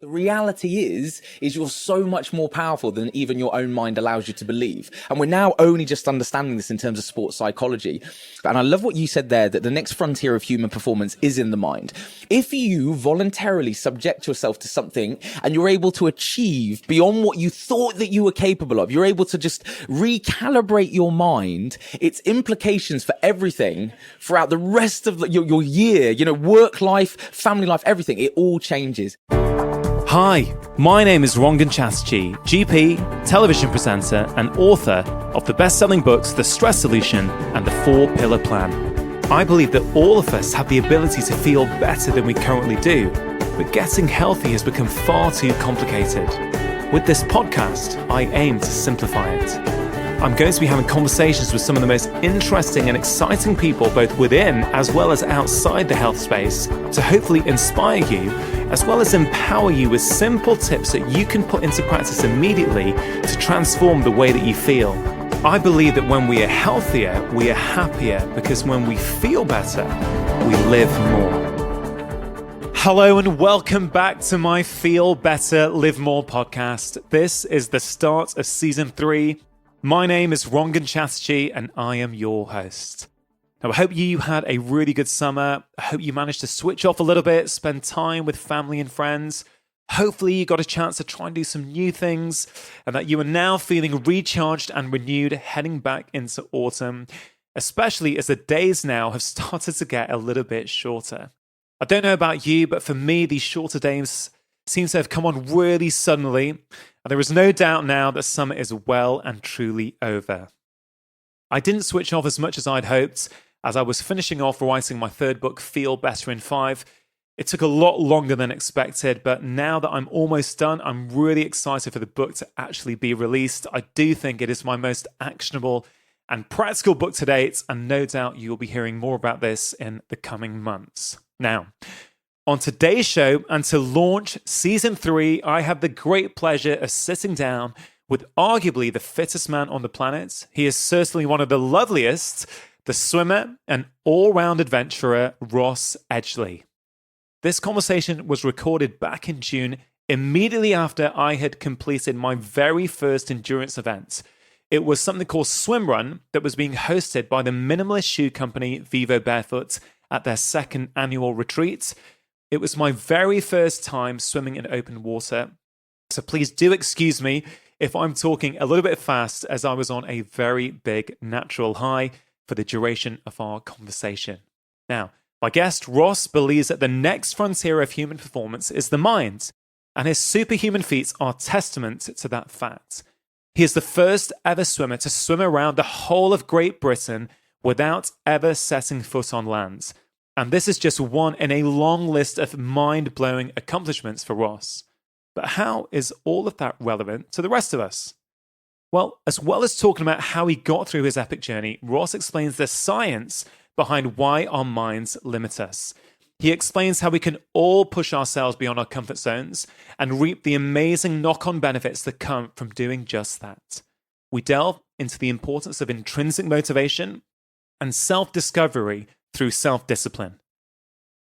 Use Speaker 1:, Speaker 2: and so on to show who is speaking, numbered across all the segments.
Speaker 1: The reality is you're so much more powerful than even your own mind allows you to believe. And we're now only just understanding this in terms of sports psychology. And I love what you said there, that the next frontier of human performance is in the mind. If you voluntarily subject yourself to something and you're able to achieve beyond what you thought that you were capable of, you're able to just recalibrate your mind, its implications for everything throughout the rest of your year, work life, family life, everything, it all changes.
Speaker 2: Hi, my name is Rangan Chatterjee, GP, television presenter, and author of the best-selling books The Stress Solution and The 4-Pillar Plan. I believe that all of us have the ability to feel better than we currently do, but getting healthy has become far too complicated. With this podcast, I aim to simplify it. I'm going to be having conversations with some of the most interesting and exciting people both within as well as outside the health space to hopefully inspire you as well as empower you with simple tips that you can put into practice immediately to transform the way that you feel. I believe that when we are healthier, we are happier, because when we feel better, we live more. Hello and welcome back to my Feel Better, Live More podcast. This is the start of season 3. My name is Rangan Chatterjee and I am your host. Now, I hope you had a really good summer. I hope you managed to switch off a little bit, spend time with family and friends. Hopefully you got a chance to try and do some new things and that you are now feeling recharged and renewed heading back into autumn, especially as the days now have started to get a little bit shorter. I don't know about you, but for me, these shorter days seem to have come on really suddenly, and there is no doubt now that summer is well and truly over. I didn't switch off as much as I'd hoped, as I was finishing off writing my third book, Feel Better in 5. It took a lot longer than expected, but now that I'm almost done, I'm really excited for the book to actually be released. I do think it is my most actionable and practical book to date, and no doubt you'll be hearing more about this in the coming months. Now, on today's show, and to launch season 3, I have the great pleasure of sitting down with arguably the fittest man on the planet. He is certainly one of the loveliest, the swimmer and all-round adventurer, Ross Edgley. This conversation was recorded back in June, immediately after I had completed my very first endurance event. It was something called Swim Run that was being hosted by the minimalist shoe company Vivo Barefoot at their second annual retreat. It was my very first time swimming in open water, so please do excuse me if I'm talking a little bit fast, as I was on a very big natural high for the duration of our conversation. Now, my guest Ross believes that the next frontier of human performance is the mind, and his superhuman feats are testament to that fact. He is the first ever swimmer to swim around the whole of Great Britain without ever setting foot on land. And this is just one in a long list of mind-blowing accomplishments for Ross. But how is all of that relevant to the rest of us? Well as talking about how he got through his epic journey, Ross explains the science behind why our minds limit us. He explains how we can all push ourselves beyond our comfort zones and reap the amazing knock-on benefits that come from doing just that. We delve into the importance of intrinsic motivation and self-discovery through self-discipline.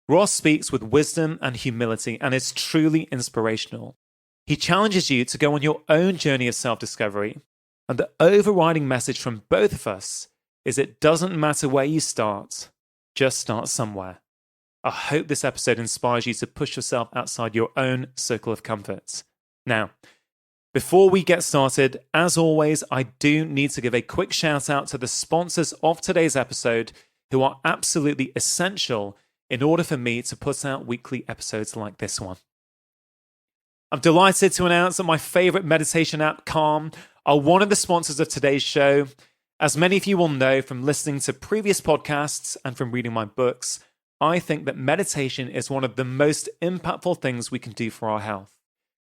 Speaker 2: Ross speaks with wisdom and humility and is truly inspirational. He challenges you to go on your own journey of self-discovery, and the overriding message from both of us is it doesn't matter where you start, just start somewhere. I hope this episode inspires you to push yourself outside your own circle of comfort. Now, before we get started, as always, I do need to give a quick shout out to the sponsors of today's episode, who are absolutely essential in order for me to put out weekly episodes like this one. I'm delighted to announce that my favorite meditation app, Calm, are one of the sponsors of today's show. As many of you will know from listening to previous podcasts and from reading my books, I think that meditation is one of the most impactful things we can do for our health.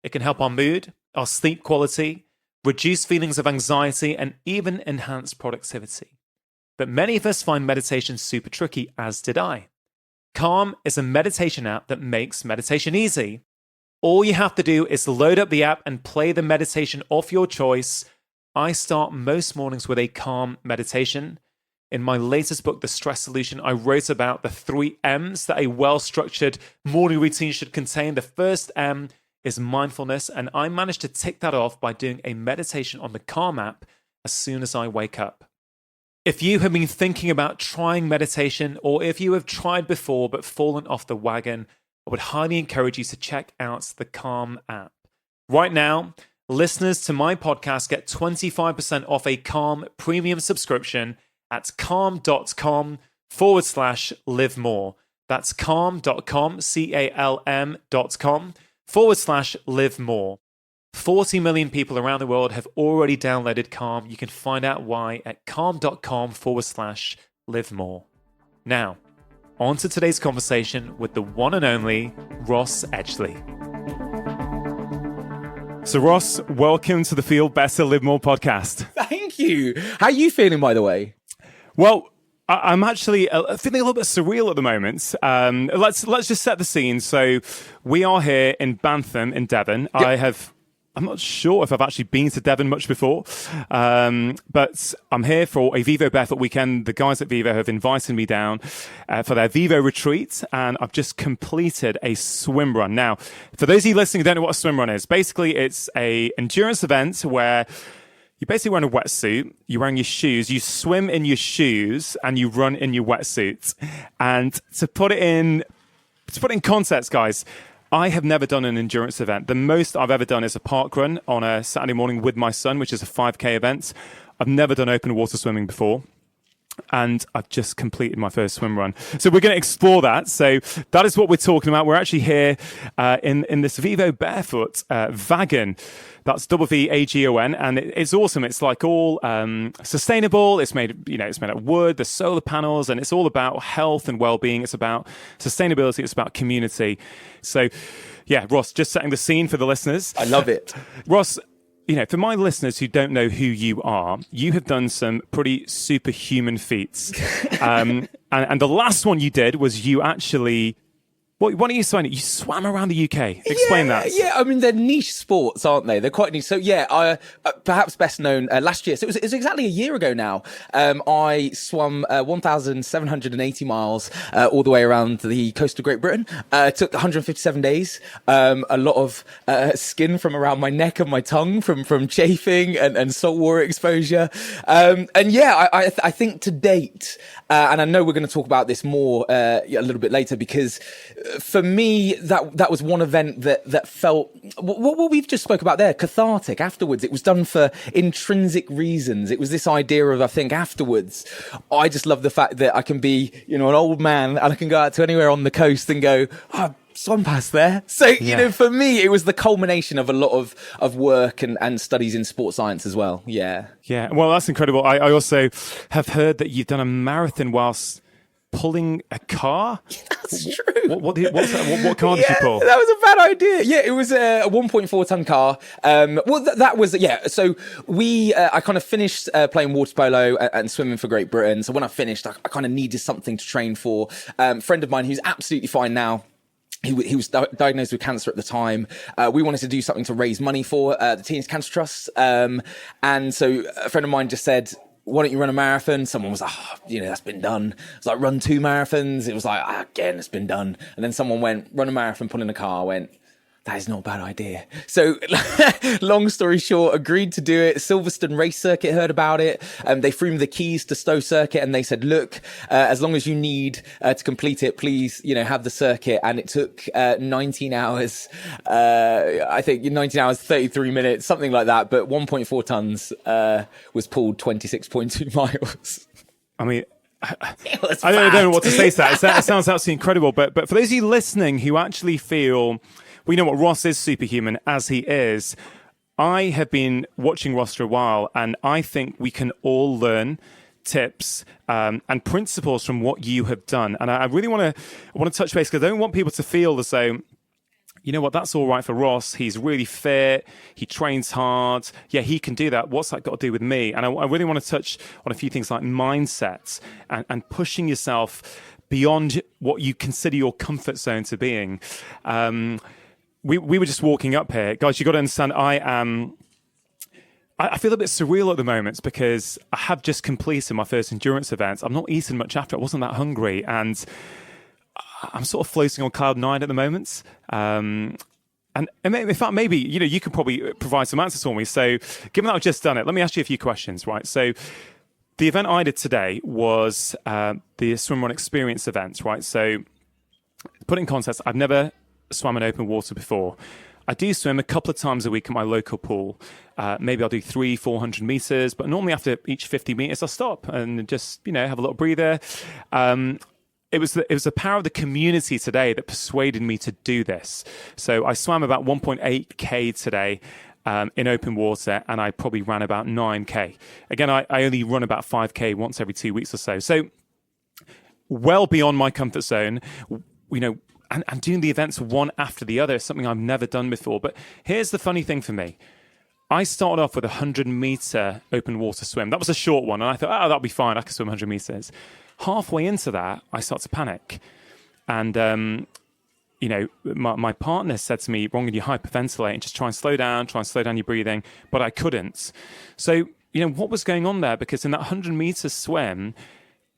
Speaker 2: It can help our mood, our sleep quality, reduce feelings of anxiety, and even enhance productivity. But many of us find meditation super tricky, as did I. Calm is a meditation app that makes meditation easy. All you have to do is load up the app and play the meditation of your choice. I start most mornings with a calm meditation. In my latest book, The Stress Solution, I wrote about the 3 M's that a well-structured morning routine should contain. The first M is mindfulness, and I managed to tick that off by doing a meditation on the Calm app as soon as I wake up. If you have been thinking about trying meditation, or if you have tried before but fallen off the wagon, I would highly encourage you to check out the Calm app. Right now, listeners to my podcast get 25% off a Calm premium subscription at calm.com/live more. That's calm.com, calm.com/live more. 40 million people around the world have already downloaded Calm. You can find out why at calm.com/live more. Now, on to today's conversation with the one and only Ross Edgley. So Ross, welcome to the Feel Better, Live More podcast.
Speaker 1: Thank you. How are you feeling, by the way?
Speaker 2: Well, I'm actually feeling a little bit surreal at the moment. Let's just set the scene. So we are here in Bantham in Devon. Yep. I'm not sure if I've actually been to Devon much before, but I'm here for a Vivo Barefoot weekend. The guys at Vivo have invited me down for their Vivo retreat, and I've just completed a swim run. Now, for those of you listening who don't know what a swim run is, basically it's a endurance event where you're basically wearing a wetsuit, you're wearing your shoes, you swim in your shoes, and you run in your wetsuit. And to put it in context, guys, I have never done an endurance event. The most I've ever done is a park run on a Saturday morning with my son, which is a 5K event. I've never done open water swimming before. And I've just completed my first swim run. So we're going to explore that. So that is what we're talking about. We're actually here in this Vivo Barefoot wagon. That's WVAGON, and it's awesome. It's like all sustainable. It's made out of wood. There's solar panels, and it's all about health and well-being. It's about sustainability. It's about community. So, yeah, Ross, just setting the scene for the listeners.
Speaker 1: I love it,
Speaker 2: Ross. For my listeners who don't know who you are, you have done some pretty superhuman feats. And the last one you did was you actually... Why don't you explain it? You swam around the UK. Explain that.
Speaker 1: Yeah, I mean, they're niche sports, aren't they? They're quite niche. So, yeah, perhaps best known last year. So it was exactly a year ago now. I swam 1,780 miles all the way around the coast of Great Britain. It took 157 days. A lot of skin from around my neck and my tongue from chafing and saltwater exposure. And yeah, I think to date, and I know we're going to talk about this more a little bit later, because for me, that was one event that felt what we've just spoke about there, cathartic. Afterwards, it was done for intrinsic reasons. It was this idea of, I think, afterwards, I just love the fact that I can be, an old man and I can go out to anywhere on the coast and go, swam past there. So, for me, it was the culmination of a lot of work and studies in sports science as well. Yeah.
Speaker 2: Yeah. Well, that's incredible. I also have heard that you've done a marathon whilst pulling a car.
Speaker 1: That's true.
Speaker 2: What car did you pull?
Speaker 1: That was a bad idea. Yeah, it was a 1.4 ton car. That was So I kind of finished playing water polo and swimming for Great Britain. So when I finished, I kind of needed something to train for. A friend of mine who's absolutely fine now. He was diagnosed with cancer at the time. We wanted to do something to raise money for the Teenage Cancer Trust. And so a friend of mine just said, why don't you run a marathon? Someone was like, that's been done. It's like, run 2 marathons. It was like, again, it's been done. And then someone went, run a marathon, pull in a car. I went, that is not a bad idea. So long story short, agreed to do it. Silverstone Race Circuit heard about it. They threw me the keys to Stowe Circuit and they said, look, as long as you need to complete it, please, have the circuit. And it took 19 hours, I think 19 hours, 33 minutes, something like that. But 1.4 tons was pulled 26.2 miles.
Speaker 2: I mean, I don't know what to say to that. It sounds absolutely incredible. But for those of you listening who actually feel... We know what Ross is superhuman as he is. I have been watching Ross for a while, and I think we can all learn tips and principles from what you have done. And I really want to touch base, because I don't want people to feel as though, that's all right for Ross. He's really fit. He trains hard. Yeah, he can do that. What's that got to do with me? And I really want to touch on a few things like mindsets and pushing yourself beyond what you consider your comfort zone to being. We were just walking up here. Guys, you got to understand, I feel a bit surreal at the moment because I have just completed my first endurance event. I'm not eating much after. I wasn't that hungry. And I'm sort of floating on cloud 9 at the moment. And in fact, maybe, you could probably provide some answers for me. So given that I've just done it, let me ask you a few questions, right? So the event I did today was the Swim Run Experience event, right? So put it in context, I've never swam in open water before. I do swim a couple of times a week at my local pool. Maybe I'll do 400 meters, but normally after each 50 meters, I'll stop and just, have a little breather. It was the power of the community today that persuaded me to do this. So I swam about 1.8K today in open water, and I probably ran about 9K. Again, I only run about 5K once every 2 weeks or so. So well beyond my comfort zone, and doing the events one after the other is something I've never done before. But here's the funny thing for me. I started off with a 100-meter open water swim. That was a short one, and I thought, that'll be fine. I can swim 100 meters. Halfway into that, I start to panic. And, my partner said to me, Rongan, you're hyperventilating. Just try and slow down your breathing. But I couldn't. So, what was going on there? Because in that 100-meter swim,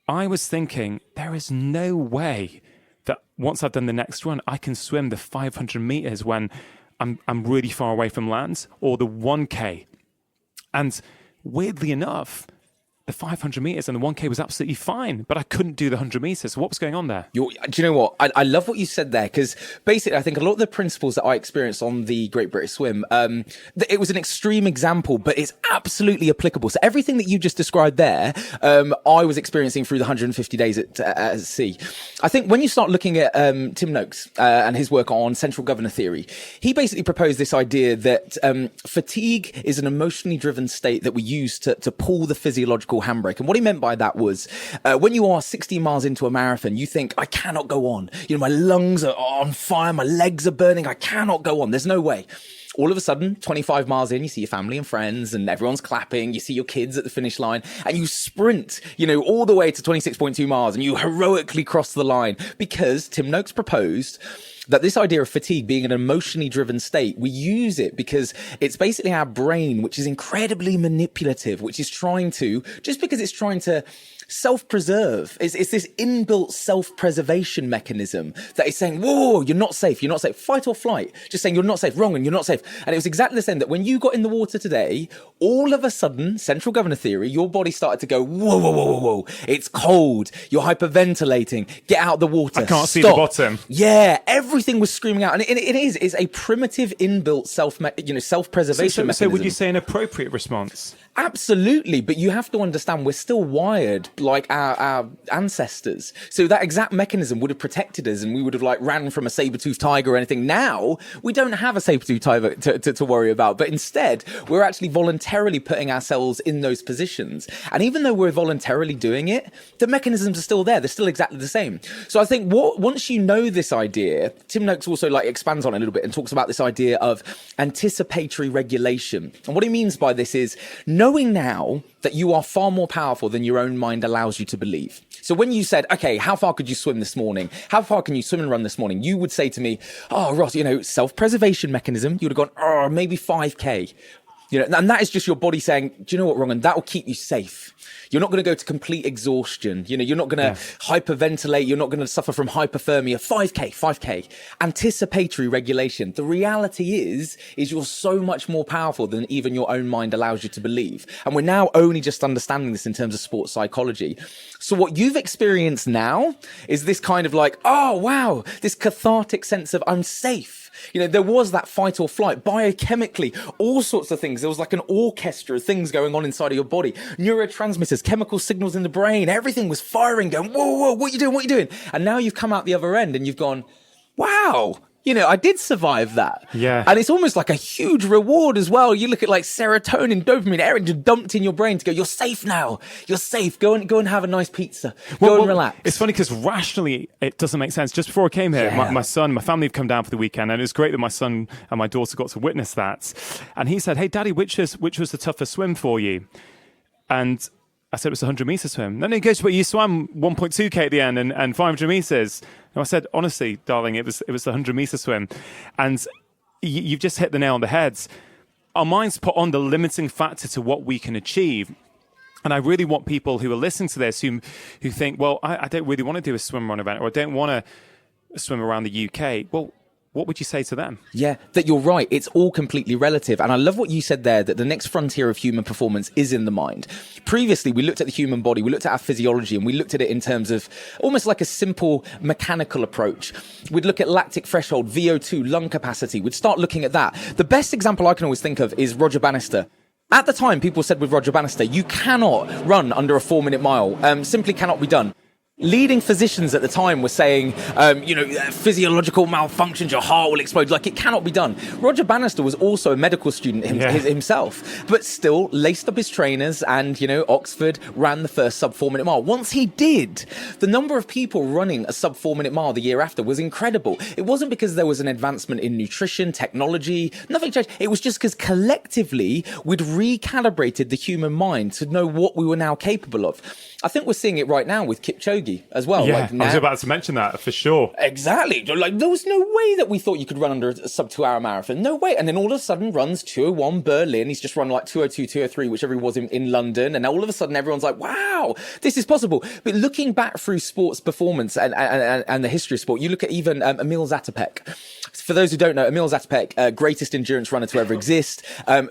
Speaker 2: I was thinking, there is no way that once I've done the next run, I can swim the 500 meters when I'm really far away from land, or the 1K. And weirdly enough, the 500 meters and the 1K was absolutely fine, but I couldn't do the 100 meters. So what was going on there?
Speaker 1: Do you know what? I love what you said there, because basically I think a lot of the principles that I experienced on the Great British Swim, it was an extreme example, but it's absolutely applicable. So everything that you just described there, I was experiencing through the 150 days at sea. I think when you start looking at Tim Noakes and his work on central governor theory, he basically proposed this idea that fatigue is an emotionally driven state that we use to pull the physiological handbrake. And what he meant by that was when you are 60 miles into a marathon, you think, I cannot go on. My lungs are on fire, my legs are burning, I cannot go on. There's no way. All of a sudden, 25 miles in, you see your family and friends and everyone's clapping. You see your kids at the finish line and you sprint, all the way to 26.2 miles and you heroically cross the line, because Tim Noakes proposed that this idea of fatigue being an emotionally driven state, we use it because it's basically our brain, which is incredibly manipulative, which is trying to, just because it's trying to self-preserve. It's this inbuilt self-preservation mechanism that is saying, whoa, you're not safe, fight or flight. Just saying you're not safe, wrong, and you're not safe. And it was exactly the same that when you got in the water today, all of a sudden, central governor theory, your body started to go, whoa, whoa, whoa, whoa, whoa. It's cold. You're hyperventilating. Get out of the water.
Speaker 2: I can't see the bottom.
Speaker 1: Yeah, everything was screaming out. And it's a primitive inbuilt self-preservation mechanism.
Speaker 2: So would you say an appropriate response?
Speaker 1: Absolutely, but you have to understand we're still wired like our ancestors. So that exact mechanism would have protected us and we would have ran from a saber-toothed tiger or anything. Now, we don't have a saber-toothed tiger to worry about, but instead, we're actually voluntarily putting ourselves in those positions. And even though we're voluntarily doing it, the mechanisms are still there. They're still exactly the same. So I think once you know this idea, Tim Noakes also expands on it a little bit and talks about this idea of anticipatory regulation. And what he means by this is knowing now that you are far more powerful than your own mind allows you to believe. So when you said, okay, how far could you swim this morning? How far can you swim and run this morning? You would say to me, oh, Ross, self-preservation mechanism. You would have gone, oh, maybe 5K. And that is just your body saying, do you know what, Rongan? That will keep you safe. You're not going to go to complete exhaustion. You're not going to hyperventilate. You're not going to suffer from hypothermia. 5K. Anticipatory regulation. The reality is you're so much more powerful than even your own mind allows you to believe. And we're now only just understanding this in terms of sports psychology. So what you've experienced now is this kind of oh, wow, this cathartic sense of I'm safe. There was that fight or flight biochemically, all sorts of things. There was an orchestra of things going on inside of your body, neurotransmitters, chemical signals in the brain. Everything was firing, going, whoa, what are you doing? And now you've come out the other end and you've gone, wow, I did survive that.
Speaker 2: Yeah.
Speaker 1: And it's almost like a huge reward as well. You look at serotonin, dopamine, everything just dumped in your brain to go, you're safe now. You're safe. Go and have a nice pizza. Go and relax.
Speaker 2: It's funny because rationally, it doesn't make sense. Just before I came here, my family have come down for the weekend, and it was great that my son and my daughter got to witness that. And he said, hey, Daddy, which was the toughest swim for you? And I said, it was a 100-meter swim. Then he goes, but you swam 1.2K at the end and 500 meters. And I said, honestly, darling, it was the 100-meter swim. And you've just hit the nail on the head. Our minds put on the limiting factor to what we can achieve. And I really want people who are listening to this who think, well, I don't really want to do a swim run event, or I don't want to swim around the UK. Well, what would you say to them?
Speaker 1: Yeah, that you're right. It's all completely relative. And I love what you said there, that the next frontier of human performance is in the mind. Previously, we looked at the human body, we looked at our physiology, and we looked at it in terms of almost like a simple mechanical approach. We'd look at lactic threshold, VO2, lung capacity. We'd start looking at that. The best example I can always think of is Roger Bannister. At the time, people said with Roger Bannister, you cannot run under a 4-minute mile. Simply cannot be done. Leading physicians at the time were saying, physiological malfunctions, your heart will explode. Like, it cannot be done. Roger Bannister was also a medical student himself, but still laced up his trainers and, Oxford ran the first sub 4-minute mile. Once he did, the number of people running a sub 4-minute mile the year after was incredible. It wasn't because there was an advancement in nutrition, technology, nothing changed. It was just because collectively we'd recalibrated the human mind to know what we were now capable of. I think we're seeing it right now with Kipchoge as well.
Speaker 2: Yeah, I was about to mention that for sure.
Speaker 1: Exactly. Like, there was no way that we thought you could run under a sub 2 hour marathon. No way. And then all of a sudden runs 2:01 Berlin. He's just run like 2:02, 2:03, whichever he was in London. And now all of a sudden everyone's like, wow, this is possible. But looking back through sports performance and the history of sport, you look at even Emil Zatopek. For those who don't know, Emil Zatopek, greatest endurance runner to ever exist.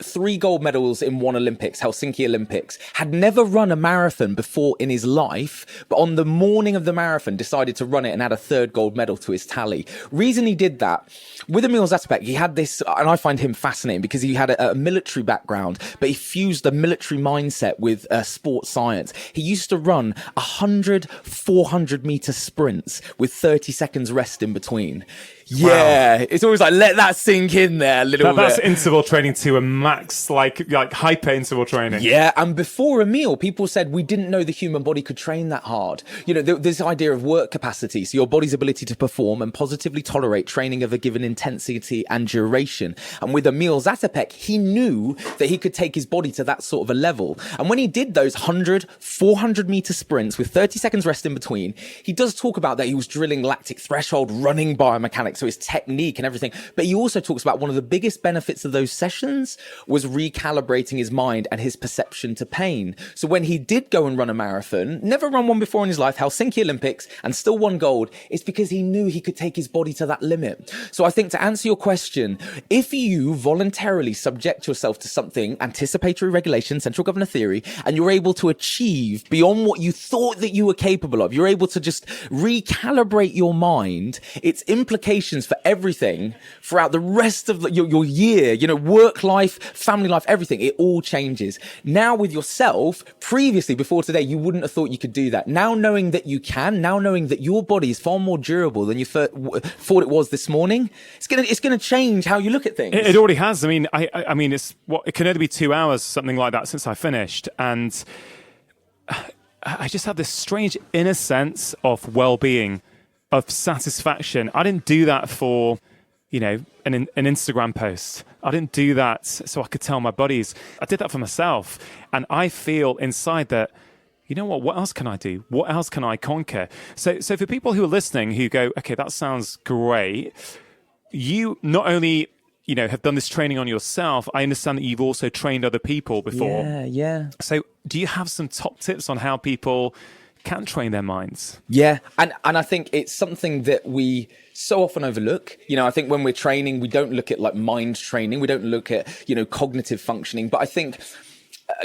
Speaker 1: 3 gold medals in one Olympics, Helsinki Olympics. Had never run a marathon before in his life, but on the morning of the marathon decided to run it and add a 3rd gold medal to his tally. Reason he did that, with Emil Zatopek, he had this, and I find him fascinating because he had a military background, but he fused the military mindset with sports science. He used to run 100 400 meter sprints with 30 seconds rest in between. Yeah, wow. It's always like, let that sink in there a little bit.
Speaker 2: That's interval training to a max, like hyper interval training.
Speaker 1: Yeah, and before a meal, people said we didn't know the human body could train that hard. This idea of work capacity, so your body's ability to perform and positively tolerate training of a given intensity and duration. And with Emil Zatopek, he knew that he could take his body to that sort of a level. And when he did those 100, 400 meter sprints with 30 seconds rest in between, he does talk about that he was drilling lactic threshold, running biomechanics, so his technique and everything. But he also talks about one of the biggest benefits of those sessions was recalibrating his mind and his perception to pain. So when he did go and run a marathon, never run one before in his life, Helsinki Olympics, and still won gold, it's because he knew he could take his body to that limit. So I think to answer your question, if you voluntarily subject yourself to something, anticipatory regulation, central governor theory, and you're able to achieve beyond what you thought that you were capable of, you're able to just recalibrate your mind, its implications for everything throughout the rest of your year, work life, family life, everything, it all changes. Now with yourself, previously, before today, you wouldn't have thought you could do that. Now knowing that you can, now knowing that your body is far more durable than you thought it was this morning, it's gonna change how you look at things.
Speaker 2: It already has. I mean, it can only be 2 hours, something like that, since I finished, and I just had this strange inner sense of well-being, of satisfaction. I didn't do that for, an Instagram post. I didn't do that so I could tell my buddies. I did that for myself. And I feel inside that, what else can I do? What else can I conquer? So for people who are listening who go, okay, that sounds great. You not only, have done this training on yourself, I understand that you've also trained other people before.
Speaker 1: Yeah.
Speaker 2: So do you have some top tips on how people can train their minds?
Speaker 1: Yeah, and I think it's something that we so often overlook. I think when we're training, we don't look at like mind training, we don't look at cognitive functioning. But I think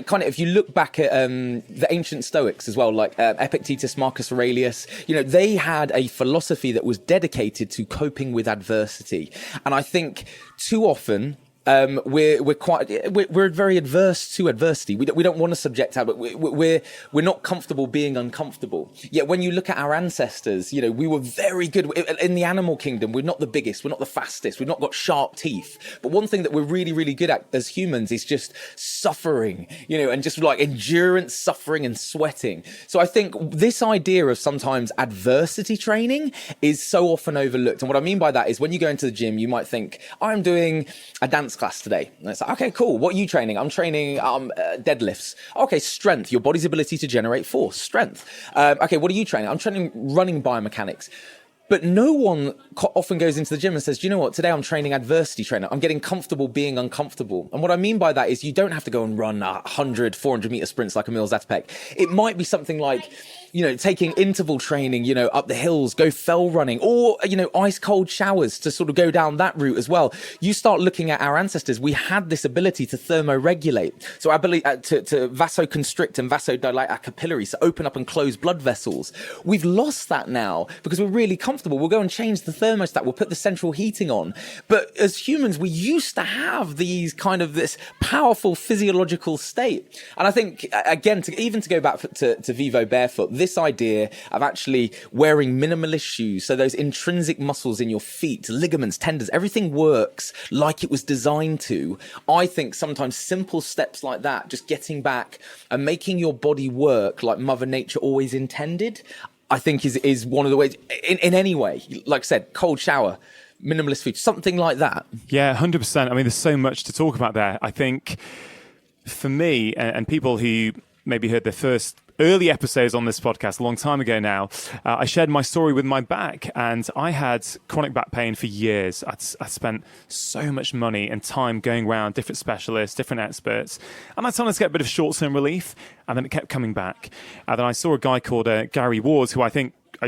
Speaker 1: kind of if you look back at the ancient Stoics as well, like Epictetus, Marcus Aurelius, they had a philosophy that was dedicated to coping with adversity. And I think too often we're very adverse to adversity. We don't want to subject out, but we're not comfortable being uncomfortable. Yet when you look at our ancestors, we were very good in the animal kingdom. We're not the biggest, we're not the fastest, we've not got sharp teeth. But one thing that we're really, really good at as humans is just suffering, and just like endurance, suffering and sweating. So I think this idea of sometimes adversity training is so often overlooked. And what I mean by that is when you go into the gym, you might think, I'm doing a dance class today. And it's like, okay, cool. What are you training? I'm training deadlifts. Okay, strength, your body's ability to generate force, strength. Okay, what are you training? I'm training running biomechanics. But no one often goes into the gym and says, do you know what? Today I'm training adversity training. I'm getting comfortable being uncomfortable. And what I mean by that is you don't have to go and run 100, 400 meter sprints like Emil Zatopek. It might be something like, taking interval training, up the hills, go fell running, or, ice cold showers to sort of go down that route as well. You start looking at our ancestors, we had this ability to thermoregulate. So our ability to vasoconstrict and vasodilate our capillaries, to open up and close blood vessels. We've lost that now because we're really comfortable. We'll go and change the thermostat. We'll put the central heating on. But as humans, we used to have these kind of this powerful physiological state. And I think, again, to go back to Vivo Barefoot, this idea of actually wearing minimalist shoes, so those intrinsic muscles in your feet, ligaments, tendons, everything works like it was designed to. I think sometimes simple steps like that, just getting back and making your body work like Mother Nature always intended, I think is one of the ways, in any way, like I said, cold shower, minimalist food, something like that.
Speaker 2: Yeah, 100%. I mean, there's so much to talk about there. I think for me, and people who maybe heard the first early episodes on this podcast a long time ago now, I shared my story with my back, and I had chronic back pain for years. I spent so much money and time going around different specialists, different experts, and I sometimes get a bit of short-term relief, and then it kept coming back. And then I saw a guy called Gary Ward, who I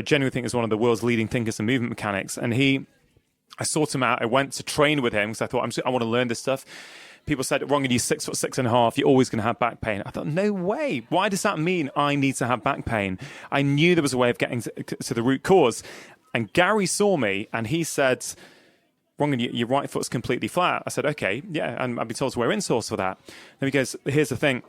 Speaker 2: genuinely think is one of the world's leading thinkers and movement mechanics, and I sought him out. I went to train with him because I thought, I want to learn this stuff. People said, Ron, you're 6'6.5", you're always going to have back pain. I thought, no way. Why does that mean I need to have back pain? I knew there was a way of getting to the root cause. And Gary saw me and he said, Ron, your right foot's completely flat. I said, okay, yeah, and I've been told to wear insoles for that. Then he goes, here's the thing.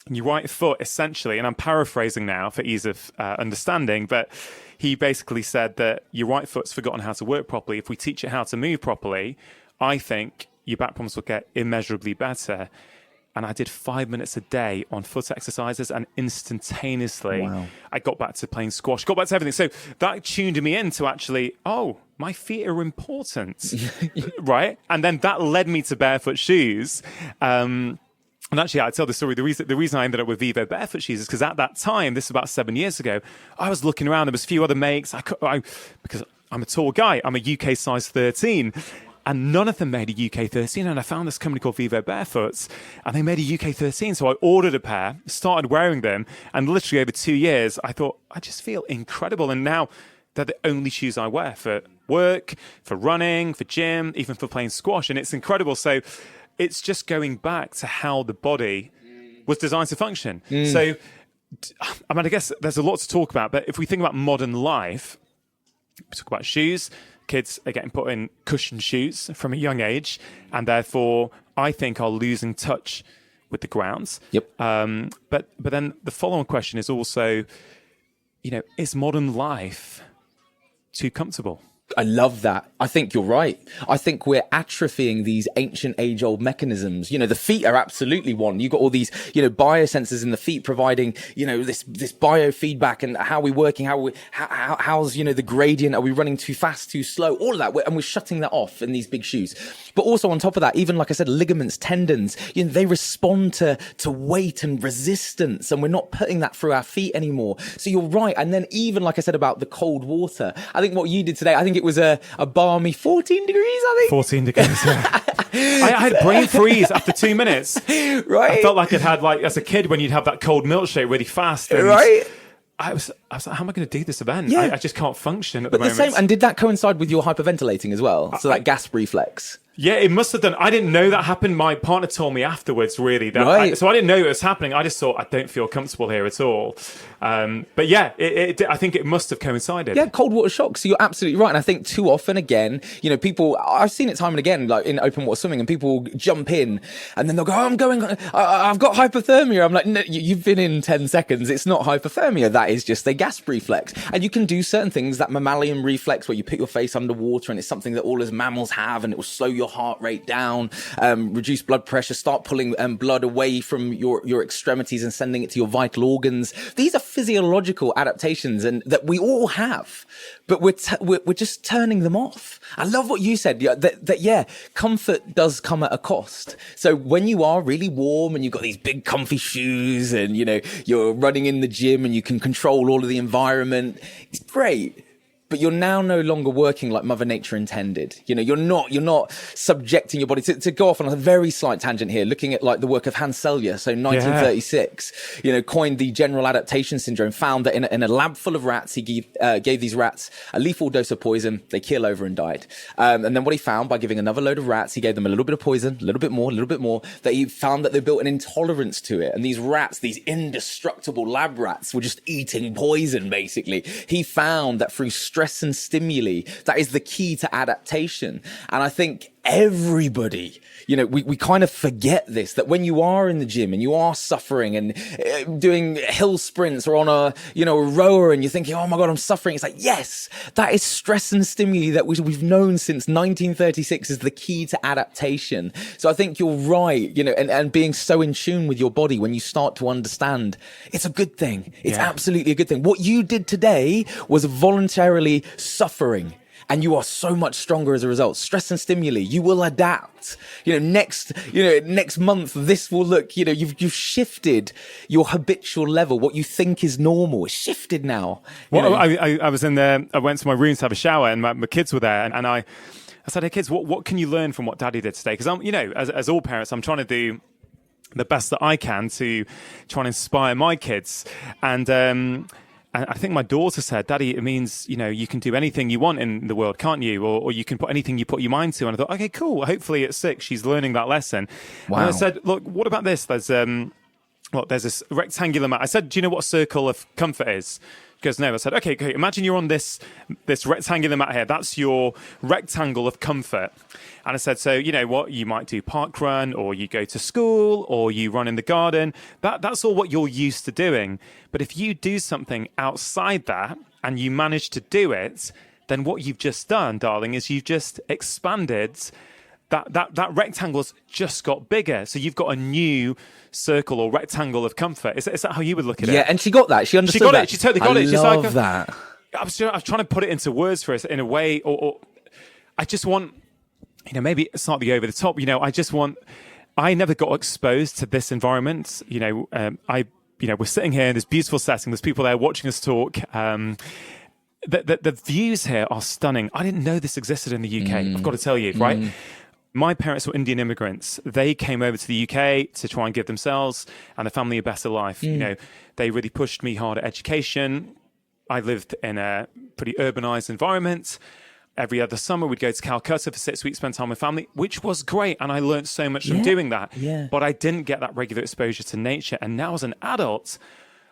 Speaker 2: Your right foot, essentially, and I'm paraphrasing now for ease of understanding, but he basically said that your right foot's forgotten how to work properly. If we teach it how to move properly, I think your back problems will get immeasurably better. And I did 5 minutes a day on foot exercises, and instantaneously I got back to playing squash, got back to everything. So that tuned me in to actually, my feet are important, right? And then that led me to barefoot shoes. And actually, I tell the story. The reason I ended up with Vivo Barefoot shoes is because at that time, this is about 7 years ago, I was looking around. There was a few other makes. Because I'm a tall guy. I'm a UK size 13. And none of them made a UK 13. And I found this company called Vivo Barefoots, and they made a UK 13. So I ordered a pair, started wearing them, and literally over 2 years, I thought, I just feel incredible. And now they're the only shoes I wear for work, for running, for gym, even for playing squash. And it's incredible. So it's just going back to how the body was designed to function. So, I mean, I guess there's a lot to talk about, but if we think about modern life, we talk about shoes. Kids are getting put in cushioned shoes from a young age, and therefore, I think are losing touch with the ground.
Speaker 1: Yep.
Speaker 2: But then the following question is also, is modern life too comfortable?
Speaker 1: I love that. I think you're right. I think we're atrophying these ancient age-old mechanisms. The feet are absolutely one. You've got all these, biosensors in the feet providing, this biofeedback and how we're working, how's, the gradient. Are we running too fast, too slow? All of that. And we're shutting that off in these big shoes. But also on top of that, even like I said, ligaments, tendons, they respond to weight and resistance, and we're not putting that through our feet anymore. So you're right. And then even like I said about the cold water, I think what you did today, I think it was a balmy 14 degrees, I think.
Speaker 2: 14 degrees, yeah. I had brain freeze after 2 minutes.
Speaker 1: Right.
Speaker 2: I felt like I'd had, as a kid, when you'd have that cold milkshake really fast. And
Speaker 1: right.
Speaker 2: I was like, how am I going to do this event?
Speaker 1: Yeah.
Speaker 2: I just can't function at the moment.
Speaker 1: But the same, and did that coincide with your hyperventilating as well? So that gasp reflex?
Speaker 2: Yeah, it must have done. I didn't know that happened. My partner told me afterwards, really. So I didn't know it was happening. I just thought, I don't feel comfortable here at all. But yeah, I think it must have coincided.
Speaker 1: Yeah, cold water shock. So you're absolutely right. And I think too often, again, people, I've seen it time and again, like in open water swimming, and people jump in and then they'll go, I've got hypothermia. I'm like, no, you've been in 10 seconds. It's not hypothermia. That is just a gasp reflex. And you can do certain things, that mammalian reflex where you put your face underwater, and it's something that all as mammals have, and it will slow your heart rate down, reduce blood pressure, start pulling blood away from your extremities and sending it to your vital organs. These are physiological adaptations, and that we all have, but we're just turning them off. I love what you said, that comfort does come at a cost. So when you are really warm and you've got these big comfy shoes, and you're running in the gym and you can control all of the environment, it's great. but you're now no longer working like Mother Nature intended. You're not subjecting your body to go off on a very slight tangent here, looking at like the work of Hans Selye. So 1936, coined the general adaptation syndrome, found that in a lab full of rats, he gave these rats a lethal dose of poison. They keel over and died. And then what he found by giving another load of rats, he gave them a little bit of poison, a little bit more, that he found that they built an intolerance to it. And these rats, these indestructible lab rats, were just eating poison, basically. He found that through stress and stimuli, that is the key to adaptation. And I think everybody, we kind of forget this, that when you are in the gym and you are suffering and doing hill sprints or on a rower and you're thinking, oh my God, I'm suffering. It's like, yes, that is stress and stimuli that we've known since 1936 is the key to adaptation. So I think you're right, and being so in tune with your body when you start to understand, it's a good thing. It's absolutely a good thing. What you did today was voluntarily suffering. And you are so much stronger as a result. Stress and stimuli, you will adapt. Next month, this will look, you've shifted your habitual level. What you think is normal, it's shifted now.
Speaker 2: Well, I was in there, I went to my room to have a shower and my kids were there. And I said, hey kids, what can you learn from what Daddy did today? Because I'm, as all parents, I'm trying to do the best that I can to try and inspire my kids. And I think my daughter said, Daddy, it means, you can do anything you want in the world, can't you? Or you can put anything you put your mind to. And I thought, okay, cool. Hopefully at 6, she's learning that lesson. Wow. And I said, look, what about this? There's this rectangular mat. I said, do you know what a circle of comfort is? She goes, no. I said, okay, imagine you're on this rectangular mat here. That's your rectangle of comfort. And I said, so you know what? You might do park run, or you go to school, or you run in the garden. That's all what you're used to doing. But if you do something outside that and you manage to do it, then what you've just done, darling, is you've just expanded. That rectangle's just got bigger. So you've got a new circle or rectangle of comfort. Is that how you would look at it?
Speaker 1: Yeah, and she got that. She understood that.
Speaker 2: She got it. She totally got it. She's
Speaker 1: love
Speaker 2: like,
Speaker 1: that.
Speaker 2: I was trying to put it into words for us in a way, or I just want, maybe slightly over the top. I never got exposed to this environment. We're sitting here in this beautiful setting. There's people there watching us talk. The views here are stunning. I didn't know this existed in the UK. I've got to tell you, right? My parents were Indian immigrants. They came over to the UK to try and give themselves and the family a better life. They really pushed me hard at education. I lived in a pretty urbanized environment. Every other summer, we'd go to Calcutta for 6 weeks, spend time with family, which was great. And I learned so much from doing that. Yeah. But I didn't get that regular exposure to nature. And now as an adult,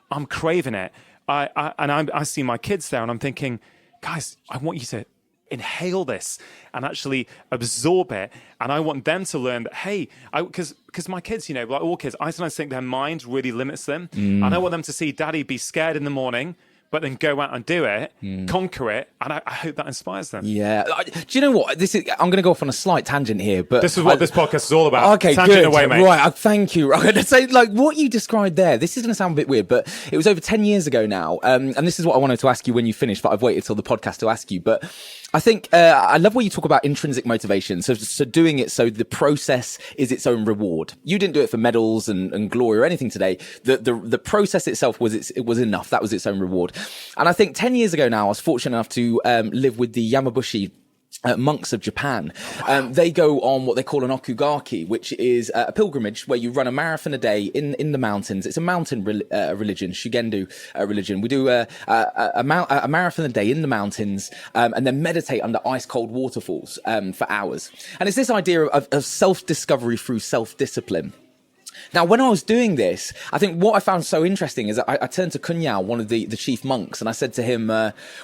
Speaker 2: I'm craving it. I see my kids there and I'm thinking, guys, I want you to inhale this and actually absorb it. And I want them to learn that, hey, because my kids, like all kids, I sometimes think their mind really limits them. And I want them to see Daddy be scared in the morning, but then go out and do it, conquer it, and I hope that inspires them. Yeah.
Speaker 1: Do you know what? I'm going to go off on a slight tangent here, but
Speaker 2: this is what this podcast is all about.
Speaker 1: Okay,
Speaker 2: tangent
Speaker 1: good.
Speaker 2: Away, mate.
Speaker 1: Right, thank you. I'm going to say, what you described there, this is going to sound a bit weird, but it was over 10 years ago now, and this is what I wanted to ask you when you finished, but I've waited till the podcast to ask you, but I think I love what you talk about intrinsic motivation. So doing it so the process is its own reward. You didn't do it for medals and glory or anything today. The process itself it was enough. That was its own reward. And I think 10 years ago now, I was fortunate enough to live with the Yamabushi monks of Japan. They go on what they call an okugaki, which is a pilgrimage where you run a marathon a day in the mountains. It's a mountain religion, Shugendo religion. We do a marathon a day in the mountains and then meditate under ice cold waterfalls for hours. And it's this idea of self-discovery through self-discipline. Now, when I was doing this, I think what I found so interesting is that I turned to Kunyao, one of the chief monks, and I said to him,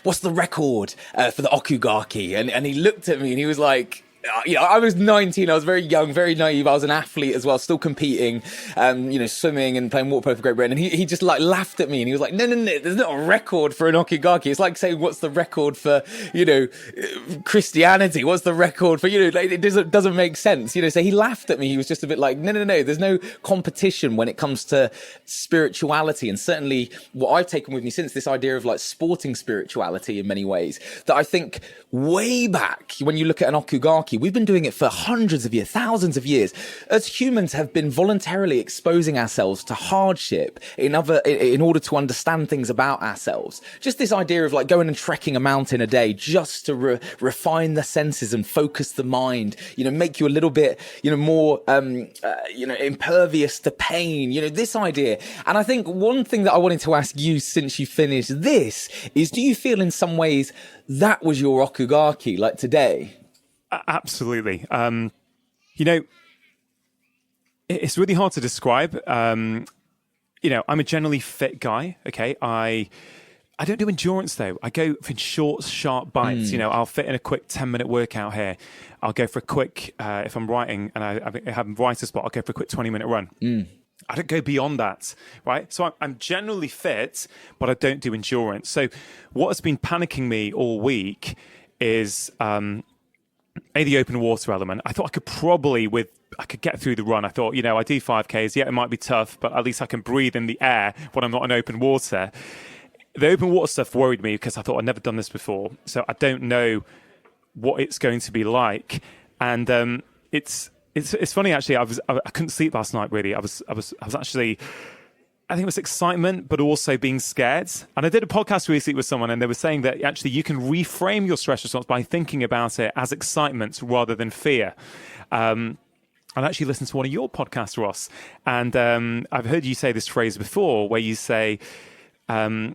Speaker 1: what's the record for the okugaki? And he looked at me and he was like, I was 19. I was very young, very naive. I was an athlete as well, still competing, swimming and playing water polo for Great Britain. And he just laughed at me and he was like, no, there's not a record for an okugaki. It's like saying, what's the record for, Christianity? What's the record for, it doesn't make sense. So he laughed at me. He was just a bit like, no, there's no competition when it comes to spirituality. And certainly what I've taken with me since, this idea of sporting spirituality in many ways, that I think way back when you look at an okugaki, we've been doing it for hundreds of years, thousands of years. As humans have been voluntarily exposing ourselves to hardship in order to understand things about ourselves. Just this idea of like going and trekking a mountain a day just to refine the senses and focus the mind, make you a little bit, more, impervious to pain, this idea. And I think one thing that I wanted to ask you since you finished this is, do you feel in some ways that was your okugaki, like today?
Speaker 2: Absolutely. It's really hard to describe. I'm a generally fit guy. Okay. I don't do endurance though. I go for short, sharp bites. I'll fit in a quick 10-minute workout here. I'll go for a quick, if I'm writing and I have a writer spot, I'll go for a quick 20-minute run. I don't go beyond that, right? So I'm generally fit, but I don't do endurance. So what has been panicking me all week is the open water element. I thought I could get through the run. I thought, I do 5Ks. Yeah, it might be tough, but at least I can breathe in the air when I'm not in open water. The open water stuff worried me because I thought I'd never done this before. So I don't know what it's going to be like. And it's funny, actually. I couldn't sleep last night, really. I was actually, I think it was excitement, but also being scared. And I did a podcast recently with someone, and they were saying that actually you can reframe your stress response by thinking about it as excitement rather than fear. I actually listened to one of your podcasts, Ross, and I've heard you say this phrase before, where you say, I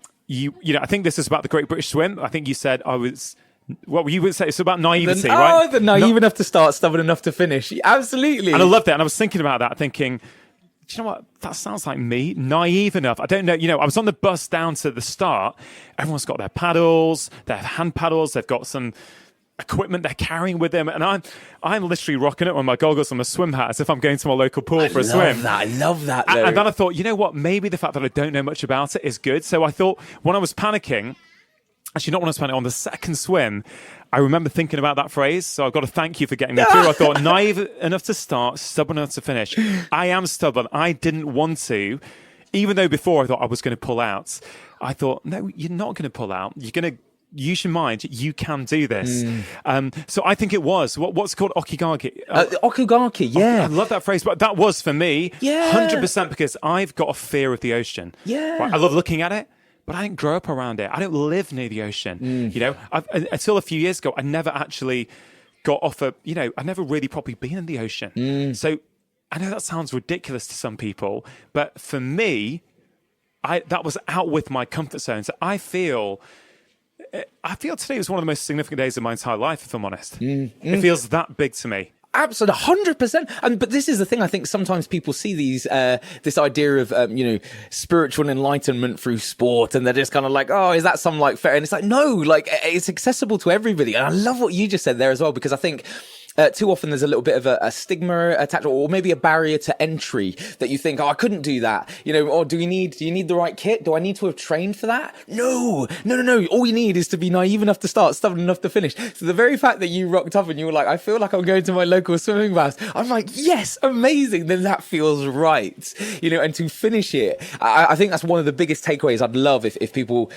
Speaker 2: think this is about the Great British Swim. I think you said you would say it's about naivety, right?
Speaker 1: The naive enough to start, stubborn enough to finish. Absolutely.
Speaker 2: And I loved that. And I was thinking about that, thinking, do you know what? That sounds like me. Naive enough. I don't know. I was on the bus down to the start. Everyone's got their paddles, their hand paddles. They've got some equipment they're carrying with them. And I'm literally rocking it on my goggles and my swim hat as if I'm going to my local pool for a swim.
Speaker 1: I love that.
Speaker 2: And then I thought, you know what? Maybe the fact that I don't know much about it is good. So I thought when I was panicking, actually, not when I was panicking, on the second swim, I remember thinking about that phrase. So I've got to thank you for getting me through. I thought, naive enough to start, stubborn enough to finish. I am stubborn. I didn't want to, even though before I thought I was going to pull out. I thought, no, you're not going to pull out. You're going to use your mind. You can do this. So I think it was. What's it called? Okigaki.
Speaker 1: Okigaki, yeah.
Speaker 2: I love that phrase. But that was for me,
Speaker 1: yeah.
Speaker 2: 100% because I've got a fear of the ocean.
Speaker 1: Yeah.
Speaker 2: Right? I love looking at it. But I didn't grow up around it. I don't live near the ocean. Until a few years ago, I never actually got off I never really properly been in the ocean. So I know that sounds ridiculous to some people, but for me, that was out with my comfort zone. So I feel today was one of the most significant days of my entire life, if I'm honest. It feels that big to me.
Speaker 1: Absolutely, 100%. But this is the thing. I think sometimes people see this idea of, spiritual enlightenment through sport, and they're just kind of like, oh, is that some like fair? And it's like, no, like it's accessible to everybody. And I love what you just said there as well, because I think too often there's a little bit of a stigma attached, or maybe a barrier to entry that you think, oh, I couldn't do that. Or do you need the right kit? Do I need to have trained for that? No. All you need is to be naive enough to start, stubborn enough to finish. So the very fact that you rocked up and you were like, I feel like I'm going to my local swimming baths. I'm like, yes, amazing. Then that feels right. And to finish it, I think that's one of the biggest takeaways I'd love if people